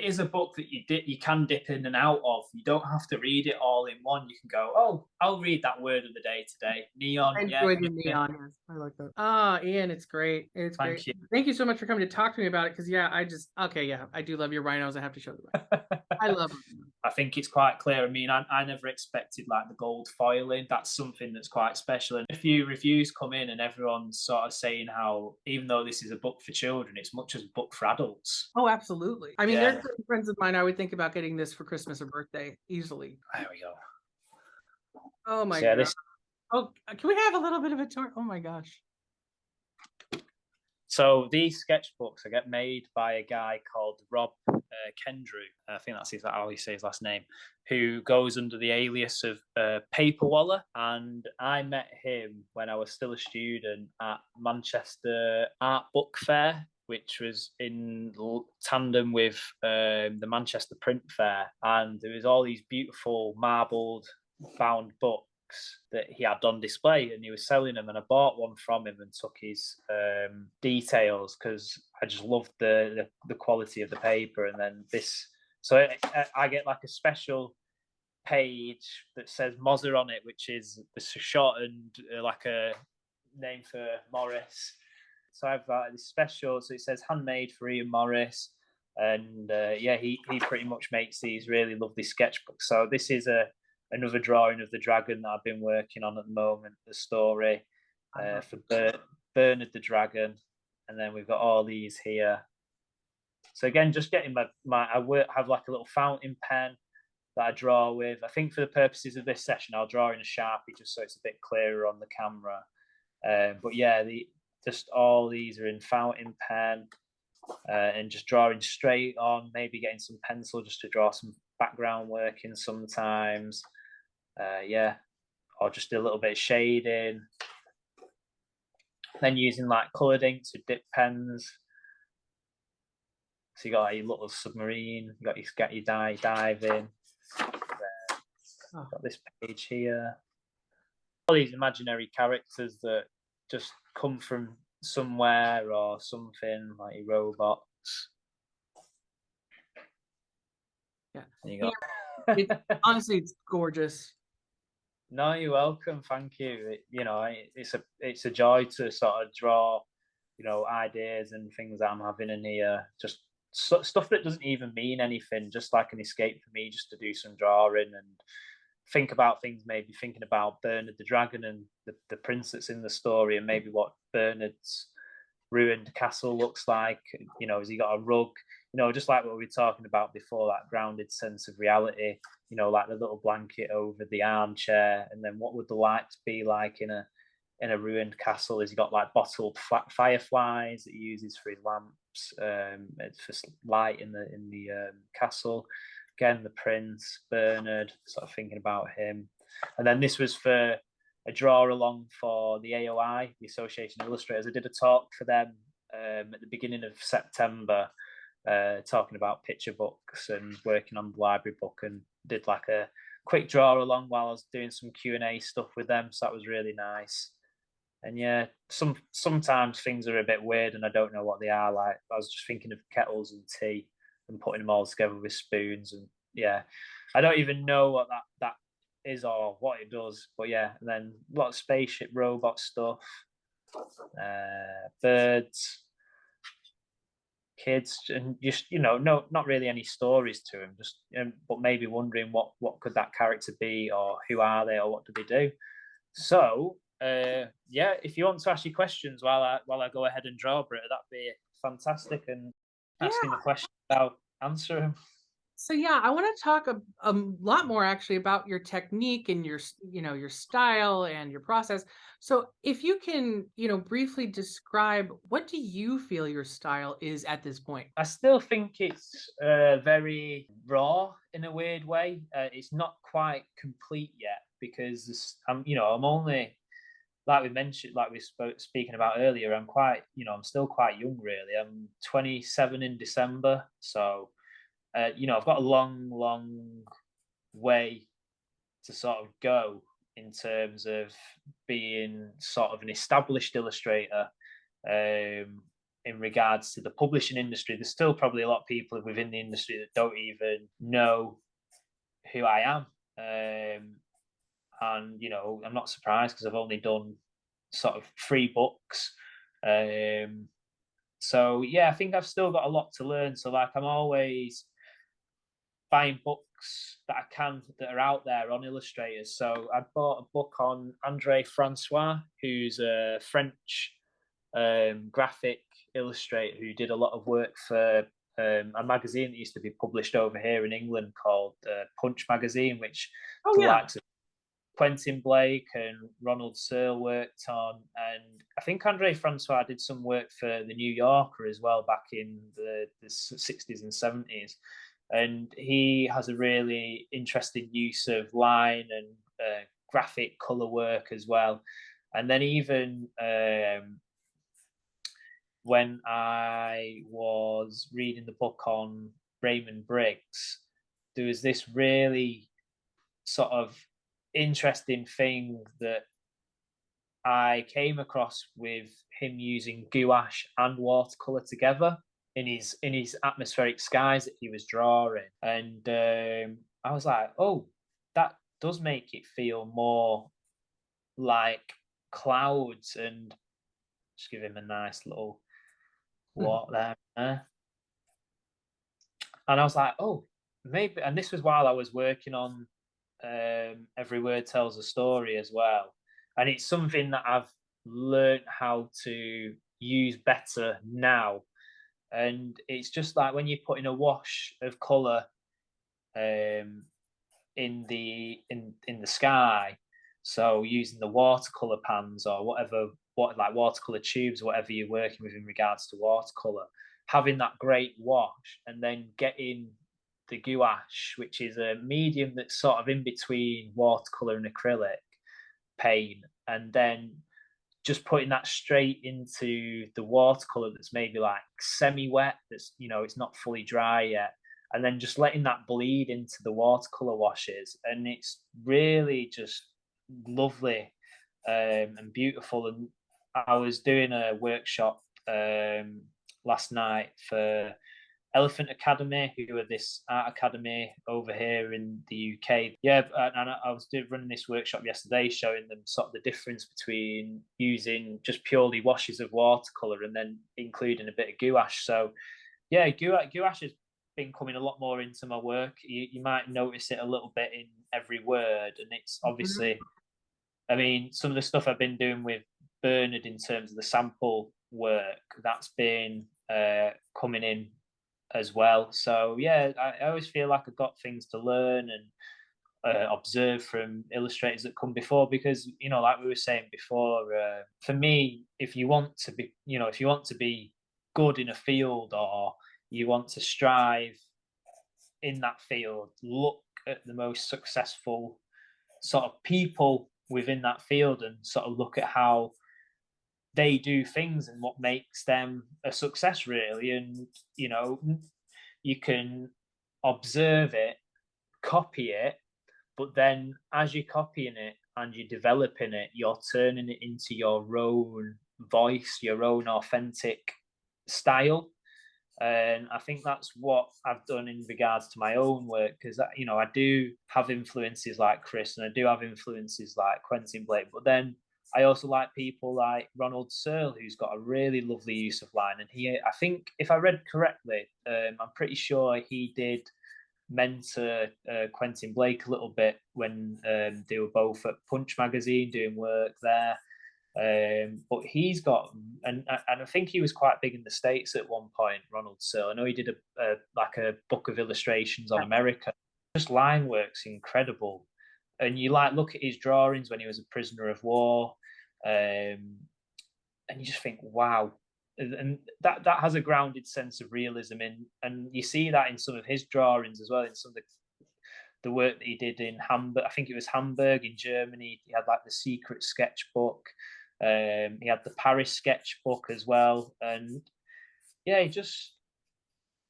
is a book that you can dip in and out of. You don't have to read it all in one. You can go, oh, I'll read that word of the day today. Neon, I yeah. enjoyed the neon. Yes, I like that. Ah, Ian, it's great. It's great. Thank you. Thank you so much for coming to talk to me about it. Because yeah, I do love your rhinos. I have to show them. I love them. I think it's quite clear. I mean, I never expected like the gold foiling. That's something that's quite special. And a few reviews come in, and everyone's sort of saying how, even though this is a book for children, it's much as a book for adults. Oh, absolutely. I mean, Yeah. there's certain friends of mine I would think about getting this for Christmas or birthday easily. There we go. Oh my So, yeah, god. Oh, can we have a little bit of a tour? Oh my gosh. So these sketchbooks get made by a guy called Rob Kendrew. I think that's how he says his last name, who goes under the alias of Paperwaller. And I met him when I was still a student at Manchester Art Book Fair, which was in tandem with the Manchester Print Fair. And there was all these beautiful marbled found books that he had on display, and he was selling them, and I bought one from him and took his details because I just loved the quality of the paper. And then so I get like a special page that says Mozza on it, which is the shortened like a name for Morris. So I've got this special, so it says handmade for Ian Morris. And he pretty much makes these really lovely sketchbooks. So this is another drawing of the dragon that I've been working on at the moment, the story for Bernard the Dragon. And then we've got all these here. So again, just getting I have like a little fountain pen that I draw with. I think for the purposes of this session, I'll draw in a Sharpie just so it's a bit clearer on the camera. But yeah, just all these are in fountain pen and just drawing straight on, maybe getting some pencil just to draw some background work in sometimes. Or just a little bit of shading. Then using like coloured inks with dip pens. So you got your little submarine, you got your diving. Got this page here. All these imaginary characters that just come from somewhere or something, like your robots. Yeah. And you got honestly, it's gorgeous. No, you're welcome. Thank you. It's a joy to sort of draw, ideas and things that I'm having in here. Just stuff that doesn't even mean anything, just like an escape for me, just to do some drawing and think about things. Maybe thinking about Bernard the Dragon and the prince that's in the story, and maybe what Bernard's ruined castle looks like. Has he got a rug? Just like what we were talking about before, that grounded sense of reality. Like the little blanket over the armchair, and then what would the lights be like in a ruined castle? Has he got like bottled fireflies that he uses for his lamp? for light in the castle. Again, the Prince, Bernard, sort of thinking about him. And then this was for a draw along for the AOI, the Association of Illustrators. I did a talk for them at the beginning of September, talking about picture books and working on the library book, and did like a quick draw along while I was doing some Q&A stuff with them. So that was really nice. And yeah, sometimes things are a bit weird and I don't know what they are. Like I was just thinking of kettles and tea and putting them all together with spoons, and yeah, I don't even know what that is or what it does. But yeah, and then a lot of spaceship robot stuff, birds, kids, and just no, not really any stories to them. Just but maybe wondering what could that character be, or who are they, or what do they do. So yeah, if you want to ask your questions while I go ahead and draw, Britta, that'd be fantastic. And asking Yeah. the question, I'll answer them. So yeah, I want to talk a lot more actually about your technique and your style and your process. So if you can, briefly describe, what do you feel your style is at this point? I still think it's very raw in a weird way. It's not quite complete yet because I'm only, like we mentioned, like we spoke speaking about earlier. I'm still quite young, really. I'm 27 in December, so I've got a long way to sort of go in terms of being sort of an established illustrator. In regards to the publishing industry, there's still probably a lot of people within the industry that don't even know who I am. And I'm not surprised because I've only done sort of 3 books. So yeah, I think I've still got a lot to learn. So like I'm always buying books that are out there on illustrators. So I bought a book on Andre Francois, who's a French graphic illustrator who did a lot of work for a magazine that used to be published over here in England called Punch magazine, which Oh the yeah. likes of Quentin Blake and Ronald Searle worked on. And I think Andre Francois did some work for the New Yorker as well back in the 60s and 70s. And he has a really interesting use of line and graphic color work as well. And then even when I was reading the book on Raymond Briggs, there was this really sort of interesting thing that I came across with him using gouache and watercolor together in his atmospheric skies that he was drawing, and I was like, oh, that does make it feel more like clouds, and just give him a nice little walk there. And I was like, oh, maybe. And this was while I was working on Every Word Tells a Story as well. And it's something that I've learned how to use better now. And it's just like when you're putting a wash of colour in the sky, so using the watercolor pans or like watercolor tubes, whatever you're working with in regards to watercolor, having that great wash and then getting the gouache, which is a medium that's sort of in between watercolor and acrylic paint, and then just putting that straight into the watercolor that's maybe like semi-wet, that's it's not fully dry yet, and then just letting that bleed into the watercolor washes, and it's really just lovely and beautiful. And I was doing a workshop last night for Elephant Academy, who are this art academy over here in the UK. Yeah, and I was running this workshop yesterday, showing them sort of the difference between using just purely washes of watercolor and then including a bit of gouache. So yeah, gouache has been coming a lot more into my work. You might notice it a little bit in Every Word, and it's obviously, I mean, some of the stuff I've been doing with Bernard in terms of the sample work, that's been coming in as well. So yeah, I always feel like I've got things to learn and observe from illustrators that come before, because like we were saying before, for me, if you want to be good in a field or you want to strive in that field, look at the most successful sort of people within that field and sort of look at how they do things and what makes them a success, really. And, you know, you can observe it, copy it, but then as you're copying it and you're developing it, you're turning it into your own voice, your own authentic style. And I think that's what I've done in regards to my own work, because you know, I do have influences like Chris and I do have influences like Quentin Blake, but then I also like people like Ronald Searle, who's got a really lovely use of line. And he, I think, if I read correctly, I'm pretty sure he did mentor Quentin Blake a little bit when they were both at Punch magazine doing work there. But he's got, and I think he was quite big in the States at one point, Ronald Searle. I know he did a like a book of illustrations on America. Just line work's incredible. And you like look at his drawings when he was a prisoner of war, and you just think, wow. And that has a grounded sense of realism in, and you see that in some of his drawings as well, in some of the work that he did in Hamburg. I think it was Hamburg in Germany. He had like the secret sketchbook. He had the Paris sketchbook as well. And yeah, he just,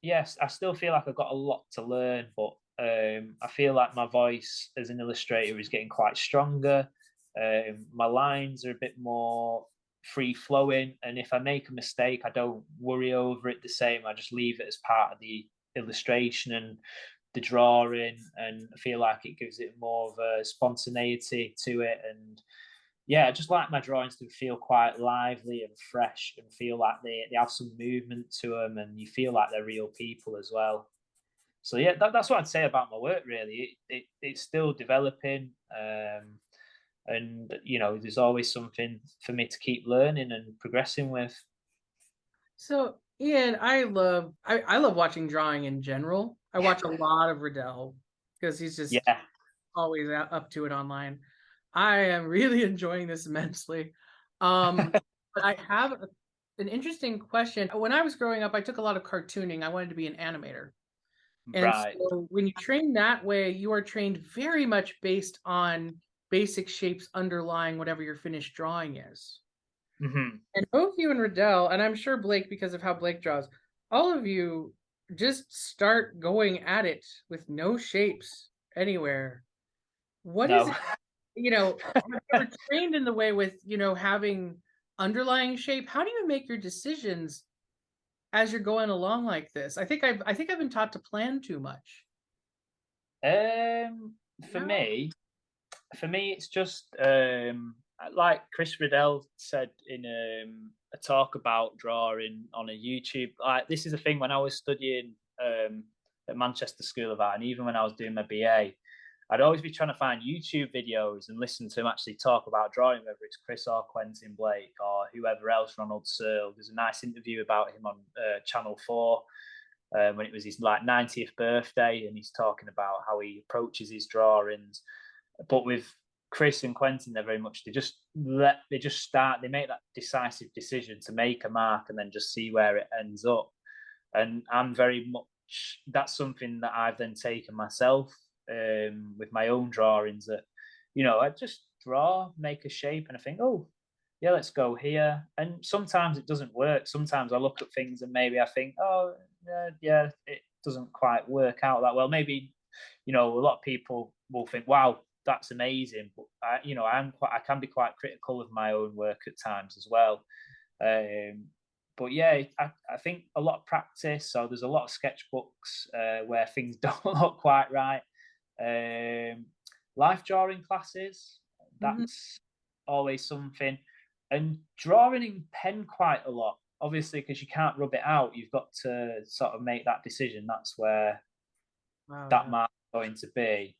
yes, I still feel like I've got a lot to learn, but I feel like my voice as an illustrator is getting quite stronger. My lines are a bit more free flowing, and if I make a mistake, I don't worry over it the same. I just leave it as part of the illustration and the drawing, and I feel like it gives it more of a spontaneity to it. And yeah, I just like my drawings to feel quite lively and fresh and feel like they have some movement to them, and you feel like they're real people as well. So yeah, that's what I'd say about my work. Really, it's still developing, and you know, there's always something for me to keep learning and progressing with. So, Ian, I love watching drawing in general. I watch a lot of Riddell because he's just Yeah. always up to it online. I am really enjoying this immensely. But I have an interesting question. When I was growing up, I took a lot of cartooning. I wanted to be an animator. And Right. so when you train that way, you are trained very much based on basic shapes underlying whatever your finished drawing is. Hmm. And both you and Riddell, and I'm sure Blake, because of how Blake draws, all of you just start going at it with no shapes anywhere. What is No. it, have you ever trained in the way with, having underlying shape? How do you make your decisions as you're going along like this? I think I've been taught to plan too much. um, for No. me, it's just like Chris Riddell said in a talk about drawing on a YouTube. Like this is a thing when I was studying at Manchester School of Art, and even when I was doing my BA, I'd always be trying to find YouTube videos and listen to him actually talk about drawing, whether it's Chris or Quentin Blake or whoever else, Ronald Searle. There's a nice interview about him on Channel 4 when it was his like 90th birthday, and he's talking about how he approaches his drawings. But with Chris and Quentin, they're very much they just start, they make that decisive decision to make a mark and then just see where it ends up. And I'm very much, that's something that I've then taken myself with my own drawings, that I just draw, make a shape, and I think, oh yeah, let's go here. And sometimes it doesn't work. Sometimes I look at things and maybe I think, oh yeah, it doesn't quite work out that well. Maybe a lot of people will think, wow, that's amazing, but I can be quite critical of my own work at times as well. But yeah, I think a lot of practice. So there's a lot of sketchbooks where things don't look quite right. Life drawing classes, Mhm. that's always something. And drawing in pen quite a lot, obviously, because you can't rub it out. You've got to sort of make that decision. That's where Wow, that yeah. mark is going to be.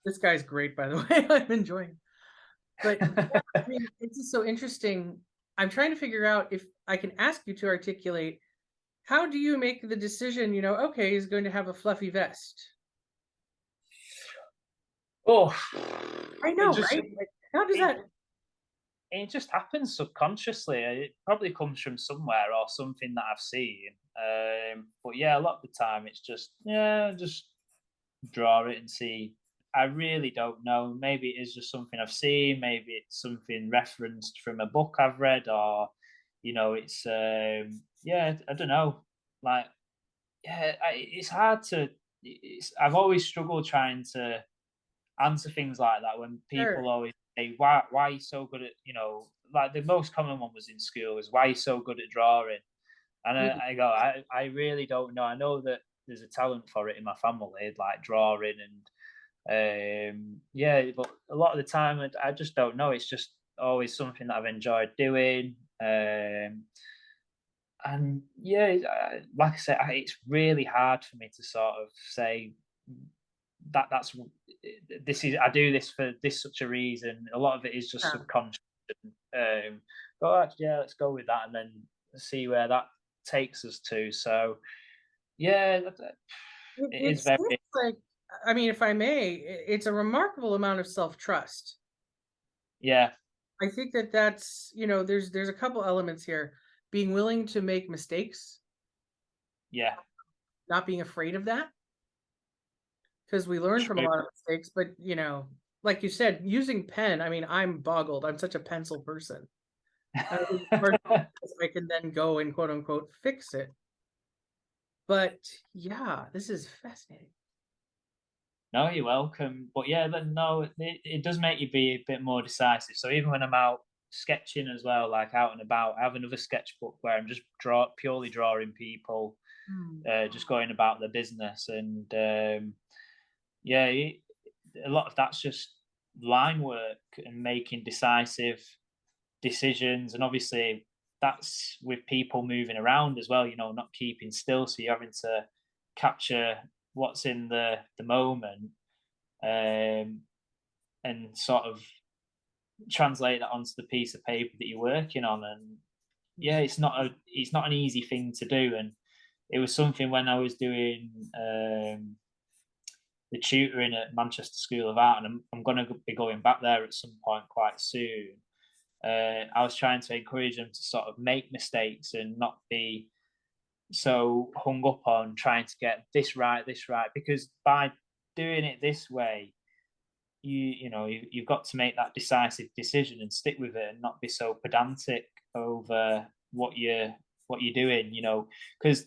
This guy's great, by the way. I'm enjoying. But yeah, I mean, it's just so interesting. I'm trying to figure out if I can ask you to articulate how do you make the decision, okay, he's going to have a fluffy vest. Oh, I know, just right? Like, how does it, that? it just happens subconsciously. It probably comes from somewhere or something that I've seen. But yeah, a lot of the time it's just, yeah, just draw it and see. I really don't know. Maybe it is just something I've seen. Maybe it's something referenced from a book I've read, or it's yeah, I don't know. Like, yeah, it's hard to. I've always struggled trying to answer things like that when Sure. people always say, "Why are you so good at?" Like the most common one was in school is, "Why are you so good at drawing?" And Mm, I go, I really don't know. I know that there's a talent for it in my family, like drawing and yeah, but a lot of the time I just don't know. It's just always something that I've enjoyed doing. And yeah, like I said, it's really hard for me to sort of say that's this is I do this for this such a reason. A lot of it is just yeah. subconscious. But actually, yeah, let's go with that and then see where that takes us to. So yeah, it It is very seems like, I mean, if I may, it's a remarkable amount of self-trust. yeah, I think that that's, there's a couple elements here. Being willing to make mistakes, yeah, not being afraid of that, because we learn from a true. lot of mistakes. But, like you said, using pen, I mean, I'm boggled. I'm such a pencil person. I think it's hard because I can then go and quote unquote fix it. But yeah, this is fascinating. No, you're welcome. But yeah, then no, it does make you be a bit more decisive. So even when I'm out sketching as well, like out and about, I have another sketchbook where I'm just purely drawing people, Hmm. just going about their business, and yeah, a lot of that's just line work and making decisive decisions, and obviously that's with people moving around as well. Not keeping still, so you're having to capture what's in the moment, um, and sort of translate that onto the piece of paper that you're working on. And yeah, it's not an easy thing to do. And it was something when I was doing the tutoring at Manchester School of Art, and I'm going to be going back there at some point quite soon. I was trying to encourage them to sort of make mistakes and not be so hung up on trying to get this right, because by doing it this way, you've got to make that decisive decision and stick with it and not be so pedantic over what you're doing. Because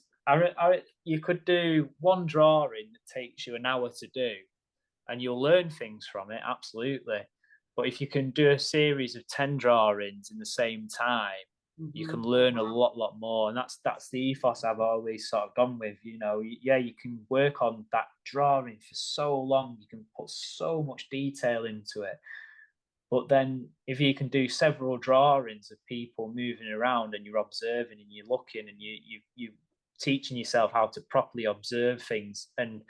you could do one drawing that takes you an hour to do, and you'll learn things from it, absolutely. But if you can do a series of 10 drawings in the same time, you can Mhm. learn a lot more. And that's the ethos I've always sort of gone with. Yeah, you can work on that drawing for so long, you can put so much detail into it. But then if you can do several drawings of people moving around and you're observing and you're looking and you teaching yourself how to properly observe things and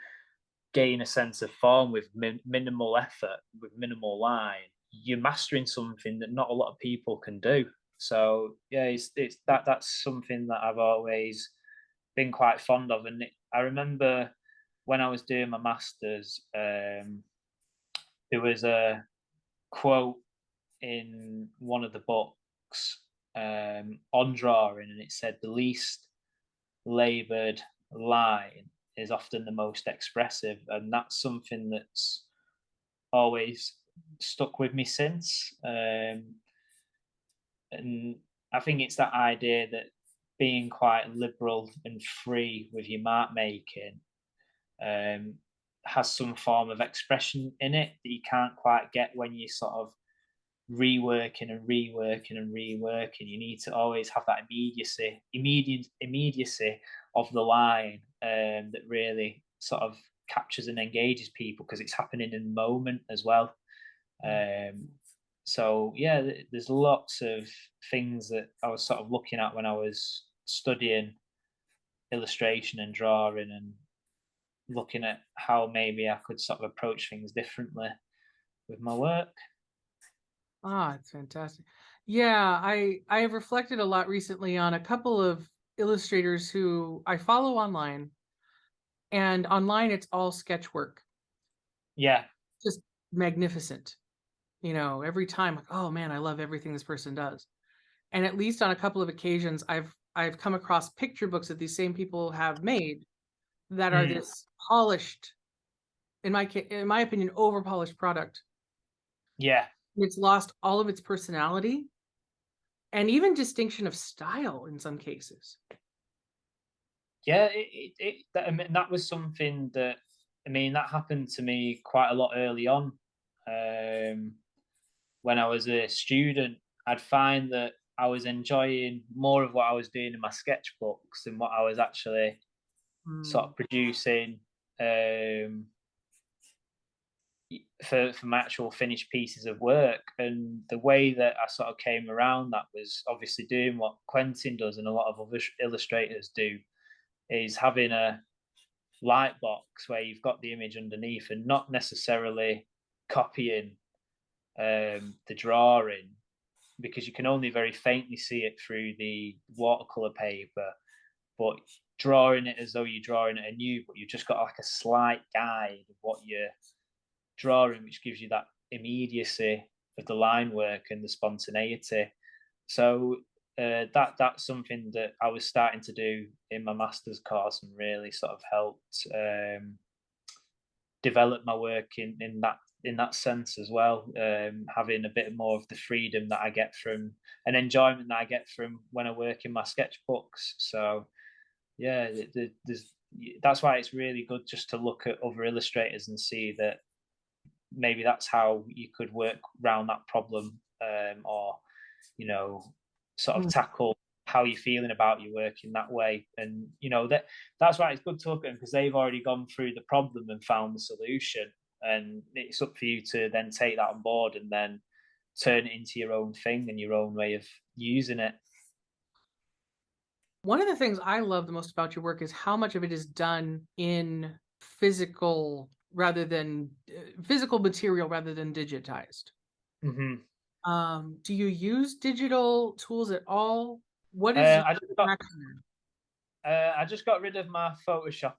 gain a sense of form with minimal effort, with minimal line, you're mastering something that not a lot of people can do. So yeah, it's that's something that I've always been quite fond of. And I remember when I was doing my masters, there was a quote in one of the books on drawing, and it said the least laboured line is often the most expressive, and that's something that's always stuck with me since. And I think it's that idea that being quite liberal and free with your mark making um, has some form of expression in it that you can't quite get when you sort of reworking and reworking and reworking. You need to always have that immediacy of the line that really sort of captures and engages people because it's happening in the moment as well. Um, so yeah, there's lots of things that I was sort of looking at when I was studying illustration and drawing and looking at how maybe I could sort of approach things differently with my work. Ah, it's fantastic. Yeah, I have reflected a lot recently on a couple of illustrators who I follow online, and online it's all sketch work. Yeah, Just magnificent. You know, every time, like, oh man, I love everything this person does. And at least on a couple of occasions, I've come across picture books that these same people have made that are Mm, this polished, in my opinion, over polished product. yeah, It's lost all of its personality and even distinction of style in some cases. yeah. I mean, that was something that, I mean, that happened to me quite a lot early on. Um, when I was a student, I'd find that I was enjoying more of what I was doing in my sketchbooks than what I was actually sort Mm. of producing um, for my actual finished pieces of work. And the way that I sort of came around that was obviously doing what Quentin does and a lot of other illustrators do, is having a light box where you've got the image underneath and not necessarily copying the drawing, because you can only very faintly see it through the watercolor paper, but drawing it as though you're drawing it anew, but you've just got like a slight guide of what you're drawing, which gives you that immediacy of the line work and the spontaneity. So that's something that I was starting to do in my master's course, and really sort of helped develop my work in that sense as well. Having a bit more of the freedom that I get from, and enjoyment that I get from when I work in my sketchbooks. So yeah, there's that's why it's really good just to look at other illustrators and see that maybe that's how you could work around that problem, or you know, sort of Mm. tackle how you're feeling about your work in that way. And you know, that's why it's good to look at them, because they've already gone through the problem and found the solution, and it's up for you to then take that on board and then turn it into your own thing and your own way of using it. One of the things I love the most about your work is how much of it is done in physical rather than physical material rather than digitized. Mm-hmm. Do you use digital tools at all? What is your I just got attraction there? I just got rid of my Photoshop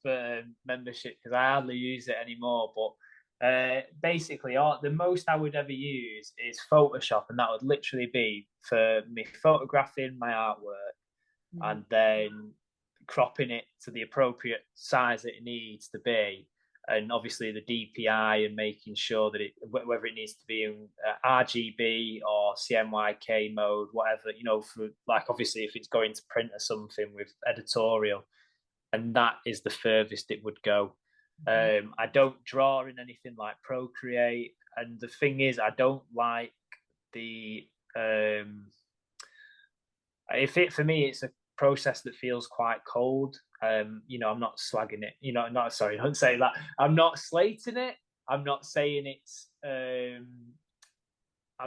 membership because I hardly use it anymore. But basically, the most I would ever use is Photoshop, and that would literally be for me photographing my artwork Mm. and then cropping it to the appropriate size that it needs to be, and obviously the DPI, and making sure that whether it needs to be in RGB or CMYK mode, whatever, you know, for like obviously if it's going to print or something with editorial, and that is the furthest it would go. Mhm. I don't draw in anything like Procreate, and the thing is, I don't like the if it for me, it's a process that feels quite cold. You know, I'm not slagging it. You know, not sorry, don't say that. I'm not slating it. I'm not saying it's. I'm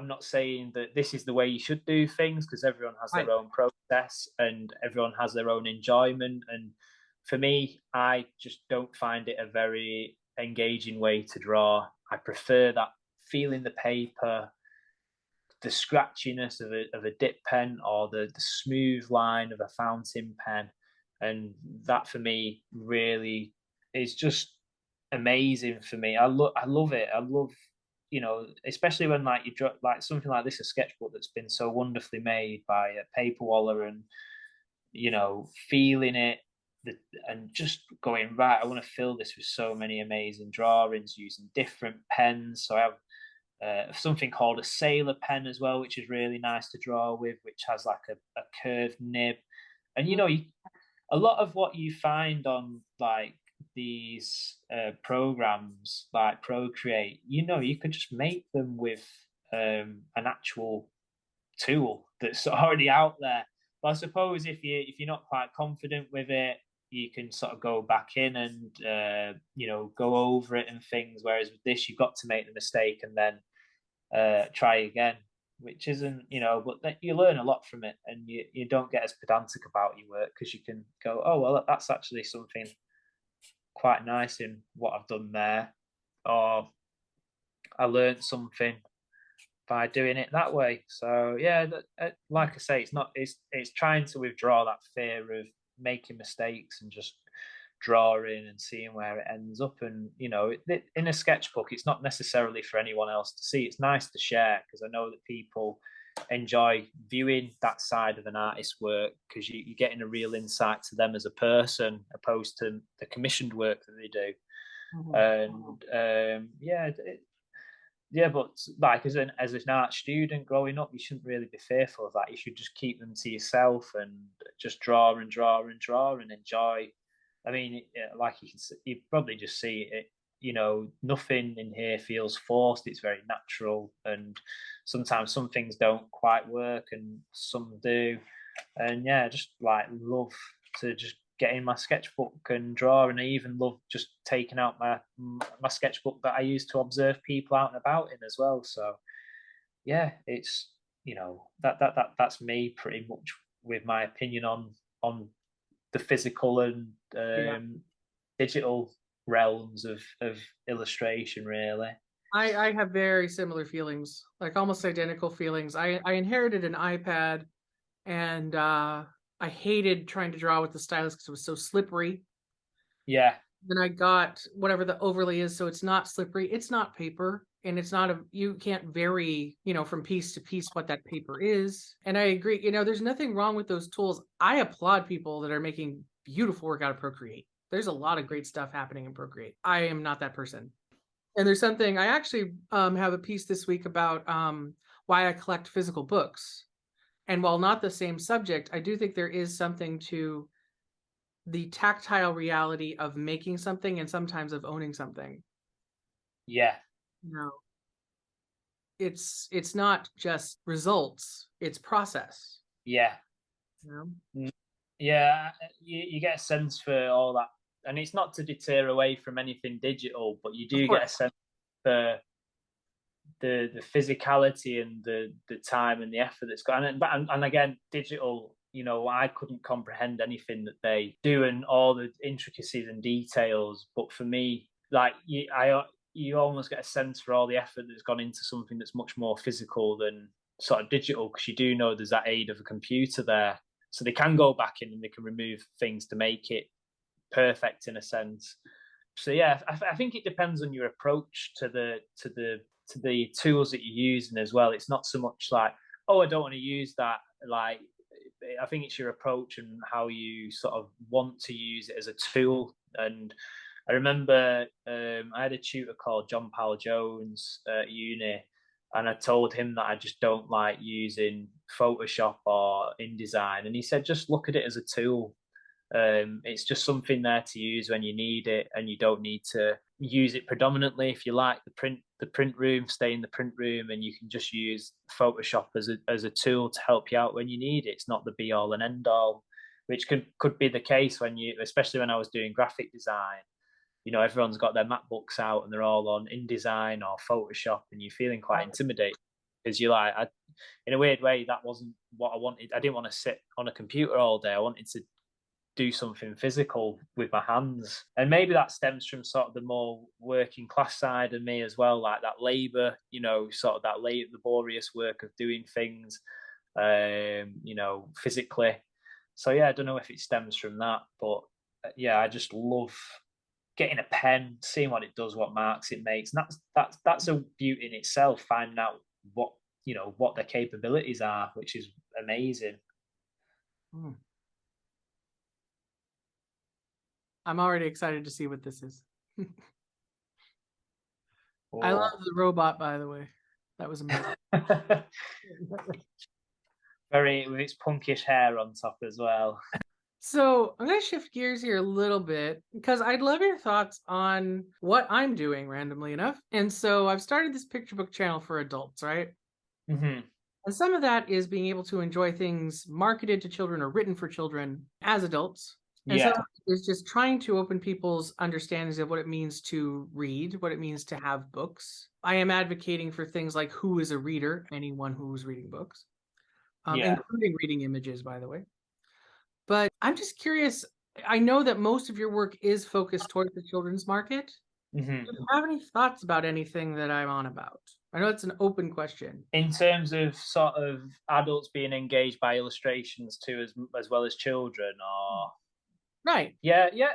not saying that this is the way you should do things, because everyone has Right. their own process and everyone has their own enjoyment. And for me, I just don't find it a very engaging way to draw. I prefer that feeling the paper, the scratchiness of a dip pen, or the smooth line of a fountain pen. And that for me really is just amazing for me. I love it. I love, you know, especially when like you draw like something like this, a sketchbook that's been so wonderfully made by a paper waller, and you know, feeling it, the, and just going, right, I want to fill this with so many amazing drawings using different pens. So I have something called a sailor pen as well, which is really nice to draw with, which has like a curved nib. And you Mhm. know, a lot of what you find on like these programs like Procreate, you know, you could just make them with an actual tool that's already out there. But I suppose if you're not quite confident with it, you can sort of go back in and you know, go over it and things. Whereas with this, you've got to make the mistake and then try again, which isn't, you know, but you learn a lot from it, and you don't get as pedantic about your work, because you can go, oh well, that's actually something quite nice in what I've done there, or I learned something by doing it that way. So yeah, like I say, it's not it's trying to withdraw that fear of making mistakes and just drawing and seeing where it ends up. And in a sketchbook, it's not necessarily for anyone else to see. It's nice to share, because I know that people enjoy viewing that side of an artist's work, because you're getting a real insight to them as a person, opposed to the commissioned work that they do. And yeah, but like as an art student growing up, you shouldn't really be fearful of that. You should just keep them to yourself and just draw and draw and draw and enjoy. I mean, like you probably just see it. Nothing in here feels forced. It's very natural, and sometimes some things don't quite work, and some do. And yeah, I just like love to just get in my sketchbook and draw. And I even love just taking out my sketchbook that I use to observe people out and about in as well. So yeah, it's that's me pretty much with my opinion on the physical and digital realms of illustration, really. I have very similar feelings, like almost identical feelings. I inherited an iPad, and I hated trying to draw with the stylus because it was so slippery. Yeah. Then I got whatever the overlay is, so it's not slippery. It's not paper, and it's not you can't vary, from piece to piece what that paper is. And I agree, there's nothing wrong with those tools. I applaud people that are making beautiful work out of Procreate. There's a lot of great stuff happening in Procreate. I am not that person. And there's something I actually have a piece this week about why I collect physical books. And while not the same subject, I do think there is something to the tactile reality of making something and sometimes of owning something. Yeah. It's not just results, it's process. Yeah. Yeah, you get a sense for all that. And it's not to deter away from anything digital, but you do get a sense for the physicality and the time and the effort that's gone. And again, digital, I couldn't comprehend anything that they do and all the intricacies and details. But for me, like you almost get a sense for all the effort that's gone into something that's much more physical than sort of digital, because you do know there's that aid of a computer there, so they can go back in and they can remove things to make it perfect in a sense. So yeah, I think it depends on your approach to the tools that you're using as well. It's not so much like, oh, I don't want to use that. Like, I think it's your approach and how you sort of want to use it as a tool. And I remember I had a tutor called John Powell Jones at uni, and I told him that I just don't like using Photoshop or InDesign, and he said just look at it as a tool. It's just something there to use when you need it, and you don't need to use it predominantly. If you like the print room, stay in the print room, and you can just use Photoshop as a tool to help you out when you need it. It's not the be all and end all, which could be the case especially when I was doing graphic design. Everyone's got their MacBooks out and they're all on InDesign or Photoshop, and you're feeling quite intimidated because you're like, in a weird way, that wasn't what I wanted. I didn't want to sit on a computer all day. I wanted to do something physical with my hands. And maybe that stems from sort of the more working class side of me as well, like that labor, sort of that laborious work of doing things, physically. So yeah, I don't know if it stems from that, but yeah, I just love getting a pen, seeing what it does, what marks it makes. And that's a beauty in itself, finding out what their capabilities are, which is amazing. I'm already excited to see what this is. I love the robot, by the way. That was amazing. Very, with its punkish hair on top as well. So I'm going to shift gears here a little bit because I'd love your thoughts on what I'm doing randomly enough. And so I've started this picture book channel for adults, right? Mm-hmm. And some of that is being able to enjoy things marketed to children or written for children as adults. And some of it is just trying to open people's understandings of what it means to read, what it means to have books. I am advocating for things like who is a reader, anyone who's reading books, including reading images, by the way. But I'm just curious, I know that most of your work is focused towards the children's market. Mm-hmm. Do you have any thoughts about anything that I'm on about? I know it's an open question. In terms of sort of adults being engaged by illustrations too, as well as children, or Right. Yeah, yeah.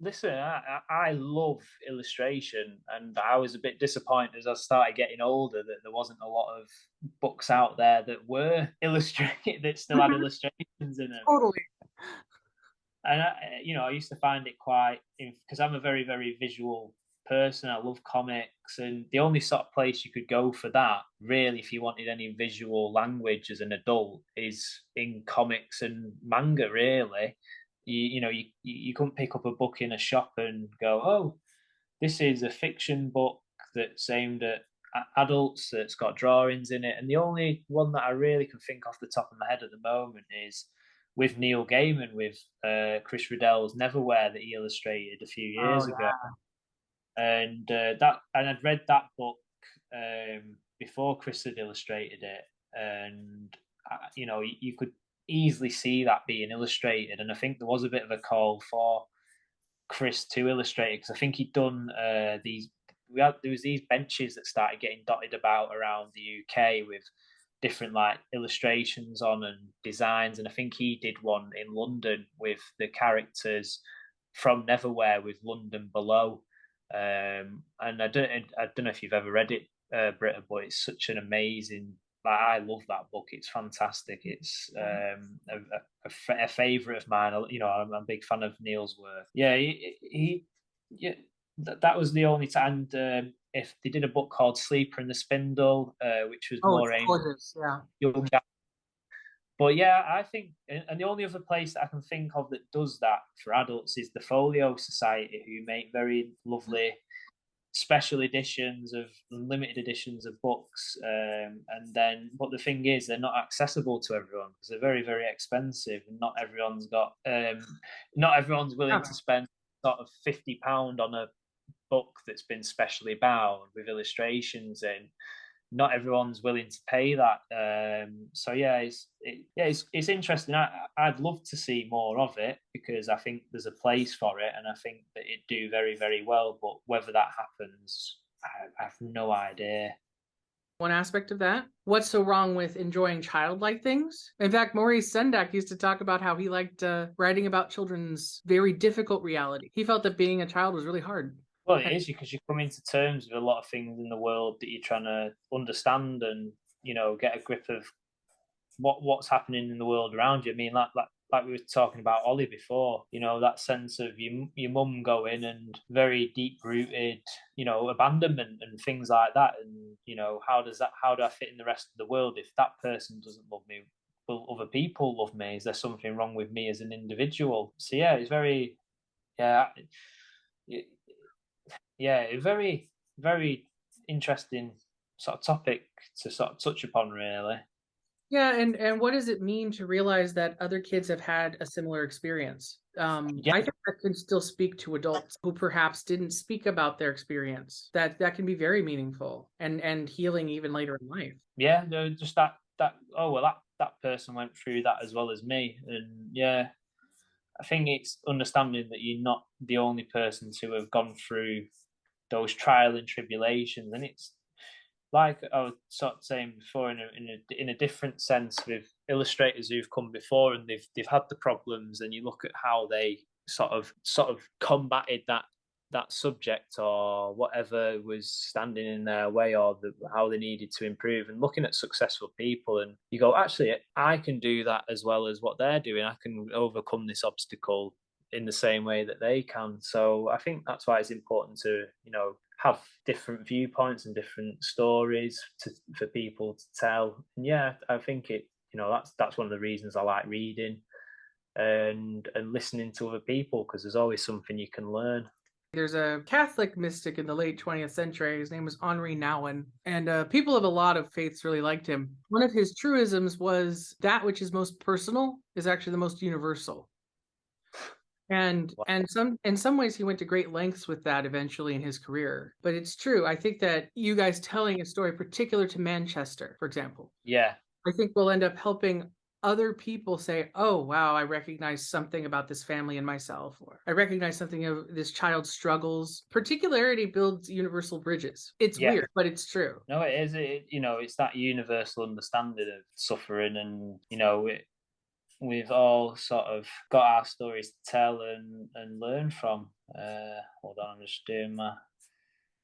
Listen, I love illustration, and I was a bit disappointed as I started getting older that there wasn't a lot of books out there that were illustrated that still had Mhm. illustrations in them. Totally. And I used to find it quite because I'm a very, very visual person. I love comics, and the only sort of place you could go for that, really, if you wanted any visual language as an adult, is in comics and manga. Really, you couldn't pick up a book in a shop and go, "Oh, this is a fiction book that's aimed at adults that's got drawings in it." And the only one that I really can think off the top of my head at the moment is with Neil Gaiman with Chris Riddell's Neverwhere that he illustrated a few Oh years ago. yeah. And I'd read that book before Chris had illustrated it, and you could easily see that being illustrated. And I think there was a bit of a call for Chris to illustrate it because I think he'd done these. There was these benches that started getting dotted about around the UK with different like illustrations on and designs, and I think he did one in London with the characters from Neverwhere with London below. And I don't know if you've ever read it, Britta, but it's such an amazing. Like, I love that book. It's fantastic. It's a favorite of mine. I'm a big fan of Neil's work. Yeah, yeah, that was the only time. And if they did a book called Sleeper and the Spindle, which was Oh, it's more aimed at gorgeous. Yeah. young. But yeah, I think, and the only other place that I can think of that does that for adults is the Folio Society, who make very lovely special editions of limited editions of books. But the thing is, they're not accessible to everyone because they're very, very expensive, and not everyone's willing Yeah. to spend sort of £50 on a book that's been specially bound with illustrations in. Not everyone's willing to pay that. So yeah, it's interesting. I'd love to see more of it because I think there's a place for it, and I think that it do very, very well. But whether that happens, I have no idea. One aspect of that. What's so wrong with enjoying childlike things? In fact, Maurice Sendak used to talk about how he liked writing about children's very difficult reality. He felt that being a child was really hard. Well, it is because you come into terms with a lot of things in the world that you're trying to understand and get a grip of what's happening in the world around you. I mean, like we were talking about Ollie before, that sense of your mum going and very deep rooted, abandonment and things like that. And how do I fit in the rest of the world if that person doesn't love me? Will other people love me? Is there something wrong with me as an individual? So yeah, it's very yeah yeah very, very interesting sort of topic to sort of touch upon, really. Yeah, and what does it mean to realize that other kids have had a similar experience? Yeah, I think that can still speak to adults who perhaps didn't speak about their experience. That can be very meaningful and healing even later in life. yeah, just that. Oh well, that person went through that as well as me, and yeah, I think it's understanding that you're not the only person to have gone through those trial and tribulations, and it's like I was sort of saying before, in a different sense with illustrators who've come before and they've had the problems, and you look at how they sort of combated that subject or whatever was standing in their way, or how they needed to improve, and looking at successful people, and you go, actually, I can do that as well as what they're doing. I can overcome this obstacle in the same way that they can. So I think that's why it's important to have different viewpoints and different stories for people to tell. And yeah, I think that's one of the reasons I like reading and listening to other people, because there's always something you can learn. There's a Catholic mystic in the late 20th century. His name was Henri Nouwen, and people of a lot of faiths really liked him. One of his truisms was that which is most personal is actually the most universal. And some in some ways he went to great lengths with that eventually in his career. But it's true. I think that you guys telling a story particular to Manchester, for example, Yeah, I think will end up helping other people say, "Oh, wow, I recognize something about this family and myself," or "I recognize something of this child's struggles." Particularity builds universal bridges. It's yeah. weird, but it's true. No, it is. It's that universal understanding of suffering, and we've all sort of got our stories to tell and learn from. Hold on, I'm just doing my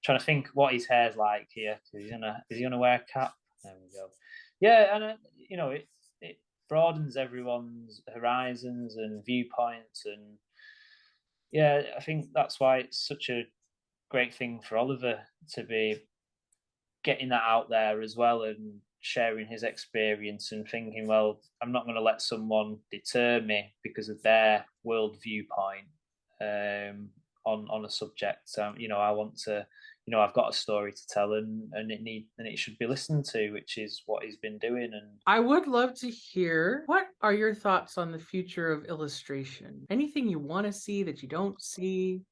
trying to think what his hair's like here. Is he gonna wear a cap? There we go. Yeah, and it broadens everyone's horizons and viewpoints, and yeah, I think that's why it's such a great thing for Oliver to be getting that out there as well and sharing his experience and thinking, well, I'm not going to let someone deter me because of their world viewpoint on a subject. I want to, I've got a story to tell, and it should be listened to, which is what he's been doing. And I would love to hear, what are your thoughts on the future of illustration? Anything you want to see that you don't see?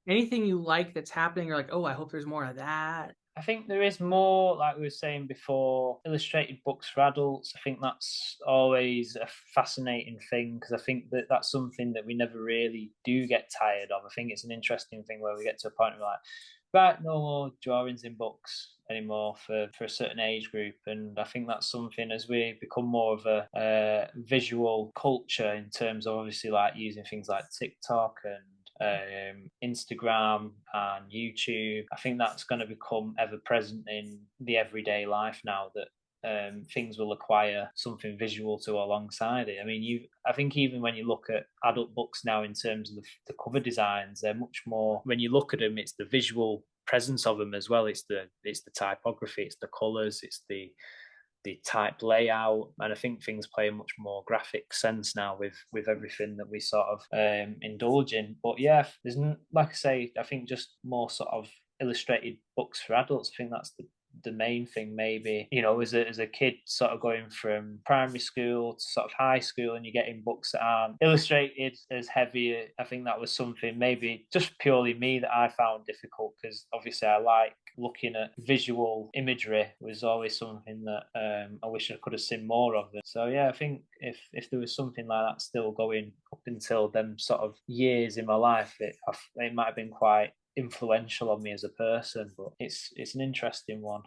Anything you like that's happening? You're like, oh, I hope there's more of that. I think there is more, like we were saying before, illustrated books for adults. I think that's always a fascinating thing because I think that that's something that we never really do get tired of. I think it's an interesting thing where we get to a point where we're like, right, no more drawings in books anymore for a certain age group. And I think that's something as we become more of a visual culture in terms of obviously like using things like TikTok and Instagram and YouTube. I think that's going to become ever present in the everyday life now that things will acquire something visual to alongside it. I mean, I think even when you look at adult books now in terms of the cover designs, they're much more. When you look at them, it's the visual presence of them as well. It's the typography, it's the colours, it's the type layout, and I think things play a much more graphic sense now with everything that we sort of indulge in. But yeah, there's like I say, I think just more sort of illustrated books for adults. I think that's the main thing. Maybe as a kid sort of going from primary school to sort of high school and you're getting books that aren't illustrated as heavy. I think that was something maybe just purely me that I found difficult because obviously I like looking at visual imagery was always something that I wish I could have seen more of it. So yeah, I think if there was something like that still going up until them sort of years in my life, it might have been quite influential on me as a person. But it's an interesting one.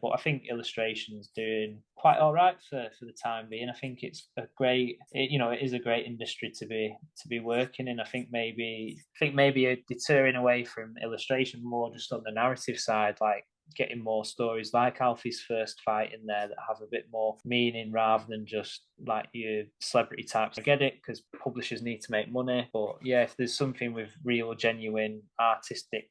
But I think illustration's doing quite all right for the time being. I think it's it is a great industry to be working in. I think maybe a deterring away from illustration more just on the narrative side, like getting more stories like Alfie's first fight in there that have a bit more meaning rather than just like your celebrity types. I get it because publishers need to make money, but yeah, if there's something with real, genuine artistic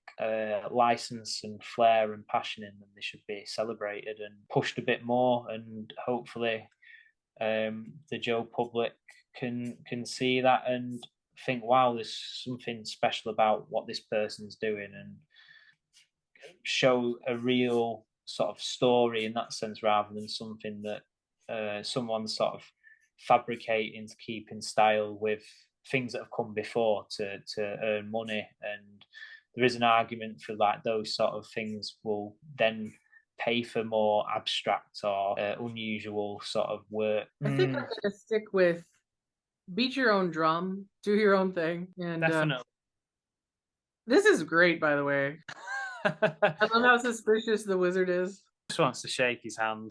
license and flair and passion in them, they should be celebrated and pushed a bit more. And hopefully, the Joe public can see that and think, wow, there's something special about what this person's doing, and show a real sort of story in that sense rather than something that someone's sort of fabricating to keep in style with things that have come before to earn money. And there is an argument for like those sort of things will then pay for more abstract or unusual sort of work. I think I'm gonna stick with beat your own drum, do your own thing, and Definitely. this is great, by the way. I love how suspicious the wizard is. Just wants to shake his hand.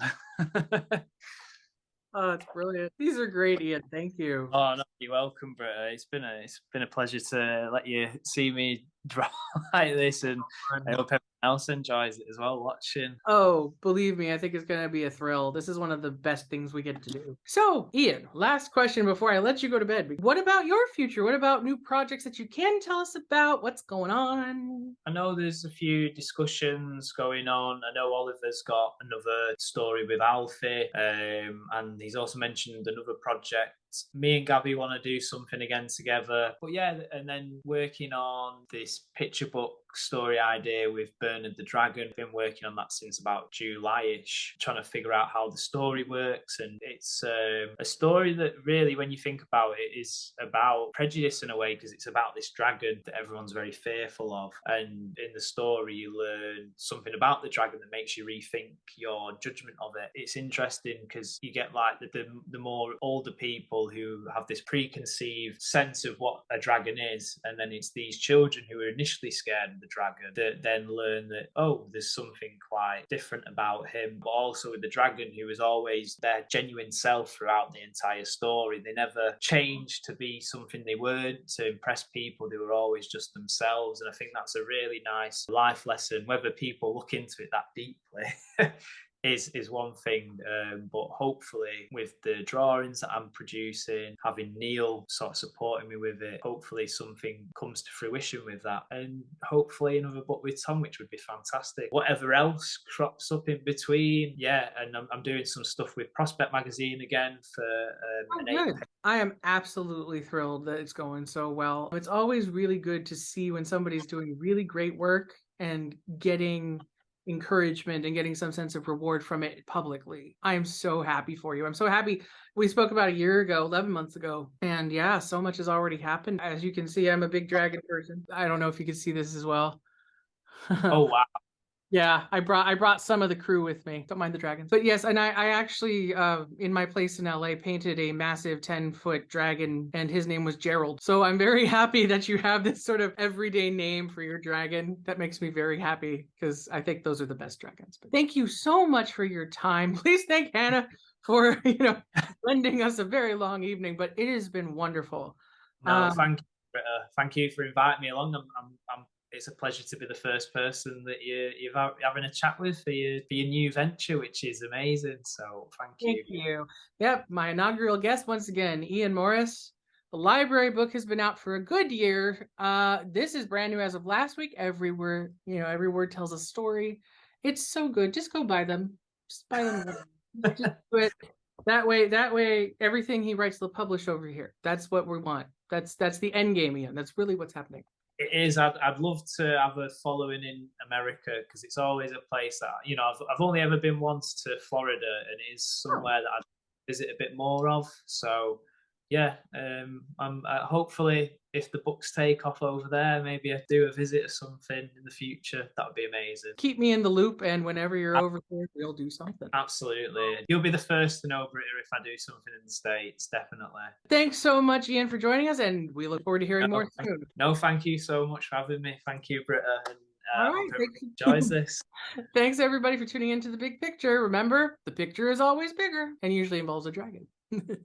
Oh, it's brilliant. These are great, Ian. Thank you. Oh no, you're welcome, Britta. It's been a pleasure to let you see me draw like this, and I hope everyone else enjoys it as well watching. Oh, believe me, I think it's gonna be a thrill. This is one of the best things we get to do. So, Ian, last question before I let you go to bed. What about your future? What about new projects that you can tell us about? What's going on? I know there's a few discussions going on. I know Oliver's got another story with Alfie, and he's also mentioned another project. Me and Gabby want to do something again together. But yeah, and then working on this picture book story idea with Bernard the Dragon. Been working on that since about July-ish, trying to figure out how the story works. And it's a story that really, when you think about it, is about prejudice in a way, because it's about this dragon that everyone's very fearful of. And in the story, you learn something about the dragon that makes you rethink your judgment of it. It's interesting because you get like the more older people who have this preconceived sense of what a dragon is, and then it's these children who are initially scared, the dragon, that then learn that, oh, there's something quite different about him. But also with the dragon, who was always their genuine self throughout the entire story. They never changed to be something they weren't to impress people. They were always just themselves. And I think that's a really nice life lesson. Whether people look into it that deeply is one thing, but hopefully with the drawings that I'm producing, having Neil sort of supporting me with it, hopefully something comes to fruition with that, and hopefully another book with Tom, which would be fantastic. Whatever else crops up in between, yeah. And I'm doing some stuff with Prospect magazine again for Oh, an good. I am absolutely thrilled that it's going so well. It's always really good to see when somebody's doing really great work and getting encouragement and getting some sense of reward from it publicly. I am so happy for you. I'm so happy. We spoke about a year ago, 11 months ago, and yeah, so much has already happened. As you can see, I'm a big dragon person. I don't know if you can see this as well. Oh wow. Yeah, I brought some of the crew with me. Don't mind the dragons. But yes, and I actually in my place in LA painted a massive 10-foot dragon, and his name was Gerald. So I'm very happy that you have this sort of everyday name for your dragon. That makes me very happy because I think those are the best dragons. But thank you so much for your time. Please thank Hannah for, lending us a very long evening, but it has been wonderful. No, thank you. Thank you for inviting me along. It's a pleasure to be the first person that you're having a chat with for your new venture, which is amazing. So thank Thank you. you. Yep, my inaugural guest once again, Ian Morris. The library book has been out for a good year. This is brand new as of last week. Every word, every word tells a story. It's so good. Just go buy them. Just buy them. Just do it. That way, everything he writes, they'll publish over here. That's what we want. That's the end game, Ian. That's really what's happening. It is. I'd love to have a following in America, because it's always a place that I've only ever been once to Florida, and it is Oh. somewhere that I'd visit a bit more of. So yeah, I'm hopefully if the books take off over there, maybe I do a visit or something in the future. That would be amazing. Keep me in the loop, and whenever you're over here, we'll do something. Absolutely, you'll be the first to know, Britta, if I do something in the States. Definitely. Thanks so much, Ian, for joining us, and we look forward to hearing No, more soon. no, thank you so much for having me. Thank you, Britta, and All I right. hope everybody enjoys this. Thanks, everybody, for tuning into The Big Picture. Remember, the picture is always bigger and usually involves a dragon.